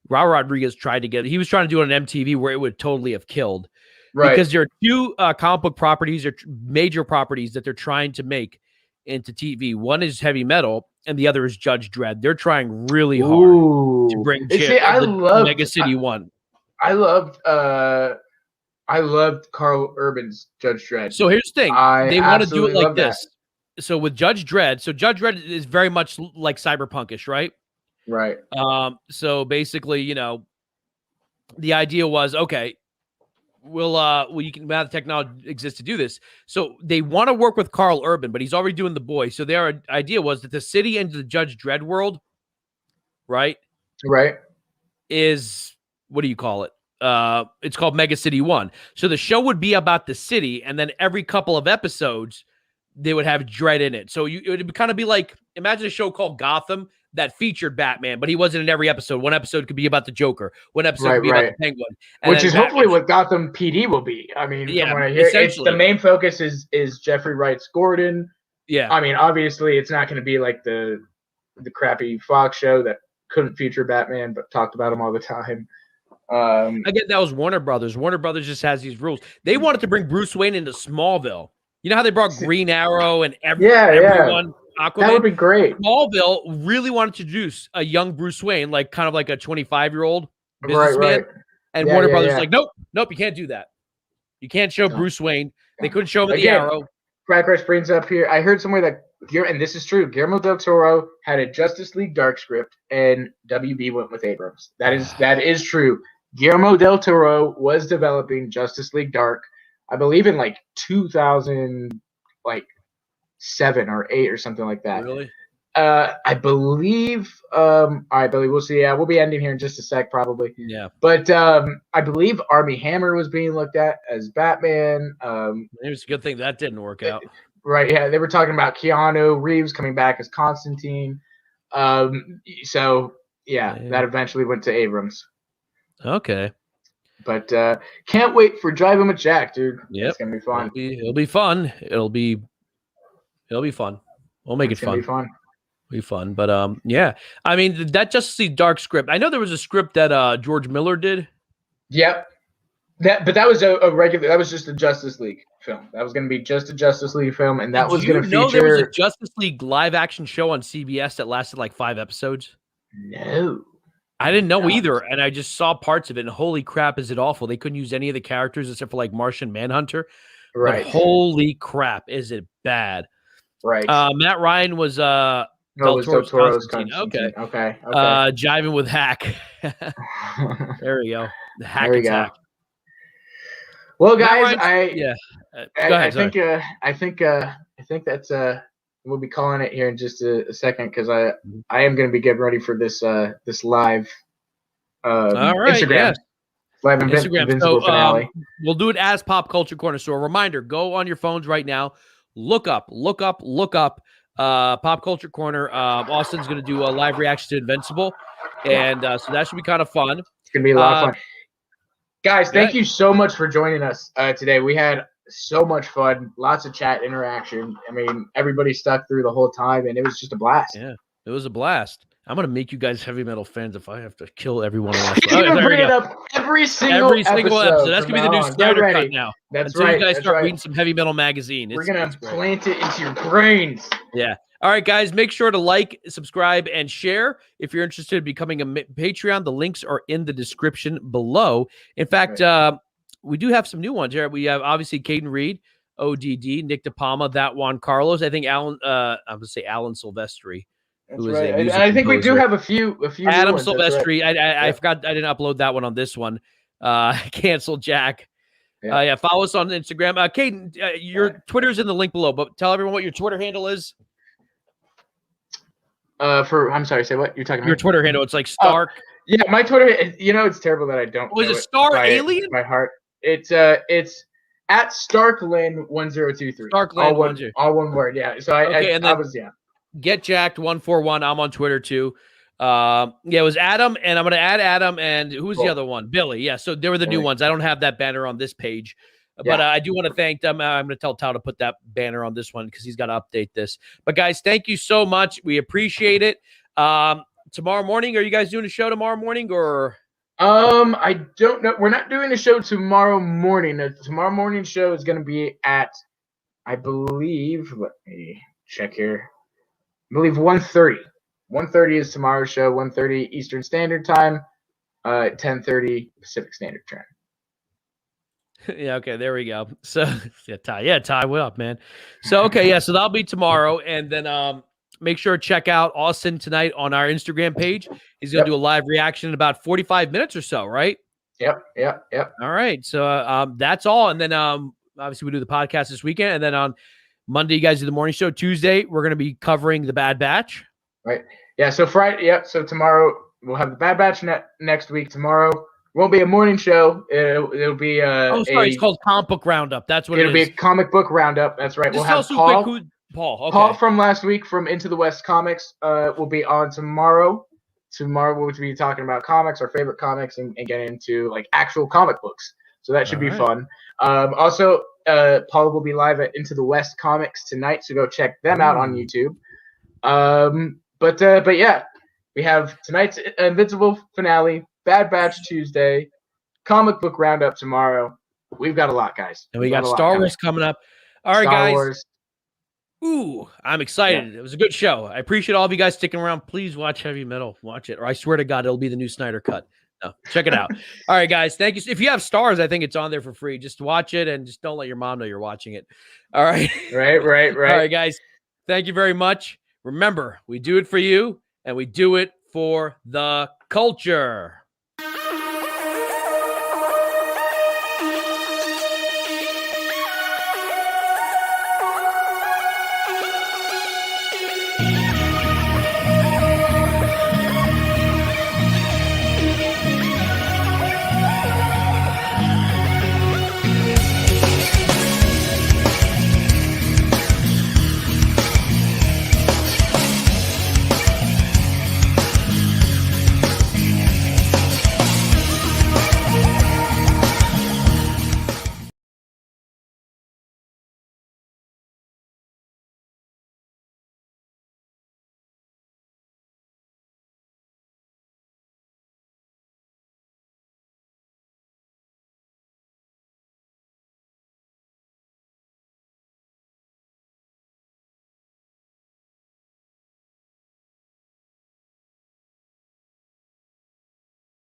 A: Robert Rodriguez he was trying to do it on MTV where it would totally have killed. Right. Because there are two comic book properties or major properties that they're trying to make into TV. One is Heavy Metal, and the other is Judge Dredd. They're trying really hard to bring Mega City 1.
B: I loved Carl Urban's Judge Dredd.
A: So here's the thing. They want to do it like this. So with Judge Dredd, Judge Dredd is very much like cyberpunkish, right?
B: Right.
A: So basically, the idea was, okay, you can have the technology exists to do this. So they want to work with Carl Urban, but he's already doing The Boy. So their idea was that the city and the Judge Dredd world, right?
B: Right.
A: Is, what do you call it? It's called Mega City 1. So the show would be about the city, and then every couple of episodes, they would have Dredd in it. So it would kind of be like, imagine a show called Gotham that featured Batman, but he wasn't in every episode. One episode could be about the Joker. One episode could be about the Penguin.
B: Which is hopefully what Gotham PD will be. I mean, from what I hear, the main focus is Jeffrey Wright's Gordon. Yeah. I mean, obviously, it's not going to be like the crappy Fox show that couldn't feature Batman, but talked about him all the time.
A: Again, that was Warner Brothers. Warner Brothers just has these rules. They wanted to bring Bruce Wayne into Smallville. You know how they brought Green Arrow and everyone? Aquaman? That
B: would be great.
A: Smallville really wanted to introduce a young Bruce Wayne, like kind of like a 25-year-old businessman. Right. And Warner Brothers was like, nope, you can't do that. You can't show Bruce Wayne. They couldn't show him the Arrow.
B: Crackers brings up here. I heard somewhere that, and this is true, Guillermo del Toro had a Justice League Dark script, and WB went with Abrams. That is true. Guillermo del Toro was developing Justice League Dark, I believe in like 2000, like 7 or 8 or something like that.
A: Really?
B: I believe. All right, Billy. We'll see. We'll be ending here in just a sec, probably.
A: Yeah.
B: But I believe Armie Hammer was being looked at as Batman.
A: It was a good thing that didn't work out.
B: Right. Yeah. They were talking about Keanu Reeves coming back as Constantine. So yeah, that eventually went to Abrams.
A: Okay.
B: But can't wait for Driving with Jack, dude.
A: Yeah,
B: it's gonna be fun.
A: It'll be fun. It'll be fun. We'll make it fun.
B: It'll
A: be fun. But yeah. I mean, that Justice League Dark script. I know there was a script that George Miller did.
B: Yep. That was a regular. That was just a Justice League film. That was going to be just a Justice League film, and that was going to feature.
A: There was a Justice League live action show on CBS that lasted like 5 episodes.
B: No.
A: I didn't know either, and I just saw parts of it, and holy crap, is it awful. They couldn't use any of the characters except for like Martian Manhunter.
B: Right.
A: But holy crap, is it bad.
B: Right.
A: Matt Ryan was
B: No, it
A: Del
B: was Del
A: Toro's
B: Toro's
A: Constantine.
B: Constantine. Okay.
A: Jiving with Hack. There we go. The Hack
B: There we go.
A: attack.
B: Well,
A: Matt
B: guys,
A: Ryan's- Go ahead.
B: I think that's we'll be calling it here in just a second because I am going to be getting ready for this this live
A: All right.
B: Instagram.
A: Yes.
B: Live
A: Instagram.
B: Invincible finale.
A: We'll do it as Pop Culture Corner. So a reminder, go on your phones right now. Look up Pop Culture Corner. Austin's going to do a live reaction to Invincible. And so that should be kind of fun.
B: It's going to be a lot of fun. Guys, thank you so much for joining us today. We had so much fun, lots of chat interaction. I mean, everybody stuck through the whole time, and it was just a blast.
A: Yeah, it was a blast. I'm gonna make you guys heavy metal fans if I have to kill everyone.
B: He's gonna bring it up every single episode.
A: That's gonna be the new Snyder cut now.
B: That's
A: Until
B: right.
A: you guys start reading some heavy metal magazine.
B: We're gonna plant it into your brains.
A: Yeah. All right, guys. Make sure to like, subscribe, and share. If you're interested in becoming a Patreon, the links are in the description below. In fact, we do have some new ones here. We have obviously Caden Reed, ODD, Nick DePalma, that Juan Carlos. I think Alan. I would say Alan Silvestri.
B: That's right. And I think we do have a few.
A: Adam Silvestri. Right. I forgot. I didn't upload that one on this one. Cancel Jack. Yeah. Follow us on Instagram. Caden, your Twitter's in the link below. But tell everyone what your Twitter handle is.
B: I'm sorry. Say what you're talking about.
A: Your Twitter handle. It's like Stark.
B: Yeah, my Twitter. You know, it's terrible that I don't.
A: Was it Star Alien?
B: By heart. It's at StarkLin1023.
A: StarkLin1023.
B: All one word. Yeah. So I was
A: Get Jacked 141. I'm on Twitter too. It was Adam, and I'm gonna add Adam, and who's the other one? Billy. Yeah. So they were the new ones. I don't have that banner on this page, but I do want to thank them. I'm gonna tell Tao to put that banner on this one because he's got to update this. But guys, thank you so much. We appreciate it. Tomorrow morning, are you guys doing a show tomorrow morning or?
B: I don't know. We're not doing a show tomorrow morning. Tomorrow morning show is going to be at, I believe, let me check here. I believe 1:30. 1:30 is tomorrow's show. 1:30 Eastern Standard Time. 10:30 Pacific Standard Time.
A: Yeah. Okay. There we go. So Ty, what up, man? So okay, yeah. So that'll be tomorrow, and then make sure to check out Austin tonight on our Instagram page. He's going to do a live reaction in about 45 minutes or so, right?
B: Yep.
A: All right. So that's all. And then obviously we do the podcast this weekend. And then on Monday, you guys do the morning show. Tuesday, we're going to be covering the Bad Batch.
B: Right. Yeah. So Friday. Yep. So tomorrow we'll have the Bad Batch next week. Tomorrow won't be a morning show. It'll be
A: it's called Comic Book Roundup. That's what
B: it'll be. A comic book roundup. That's right. We'll have Paul.
A: Okay.
B: Paul from last week from Into the West Comics will be on tomorrow. Tomorrow we'll be talking about comics, our favorite comics, and get into like actual comic books. So that should be fun. Also, Paul will be live at Into the West Comics tonight, so go check them out on YouTube. But yeah, we have tonight's Invincible finale, Bad Batch Tuesday, comic book roundup tomorrow. We've got a lot, guys.
A: And we got Star Wars coming up. All right, guys.
B: Wars.
A: Ooh, I'm excited. Yeah. It was a good show. I appreciate all of you guys sticking around. Please watch Heavy Metal. Watch it. Or I swear to God, it'll be the new Snyder cut. No, check it out. All right, guys. Thank you. If you have Stars, I think it's on there for free. Just watch it and just don't let your mom know you're watching it. All right.
B: Right.
A: All right, guys. Thank you very much. Remember, we do it for you and we do it for the culture.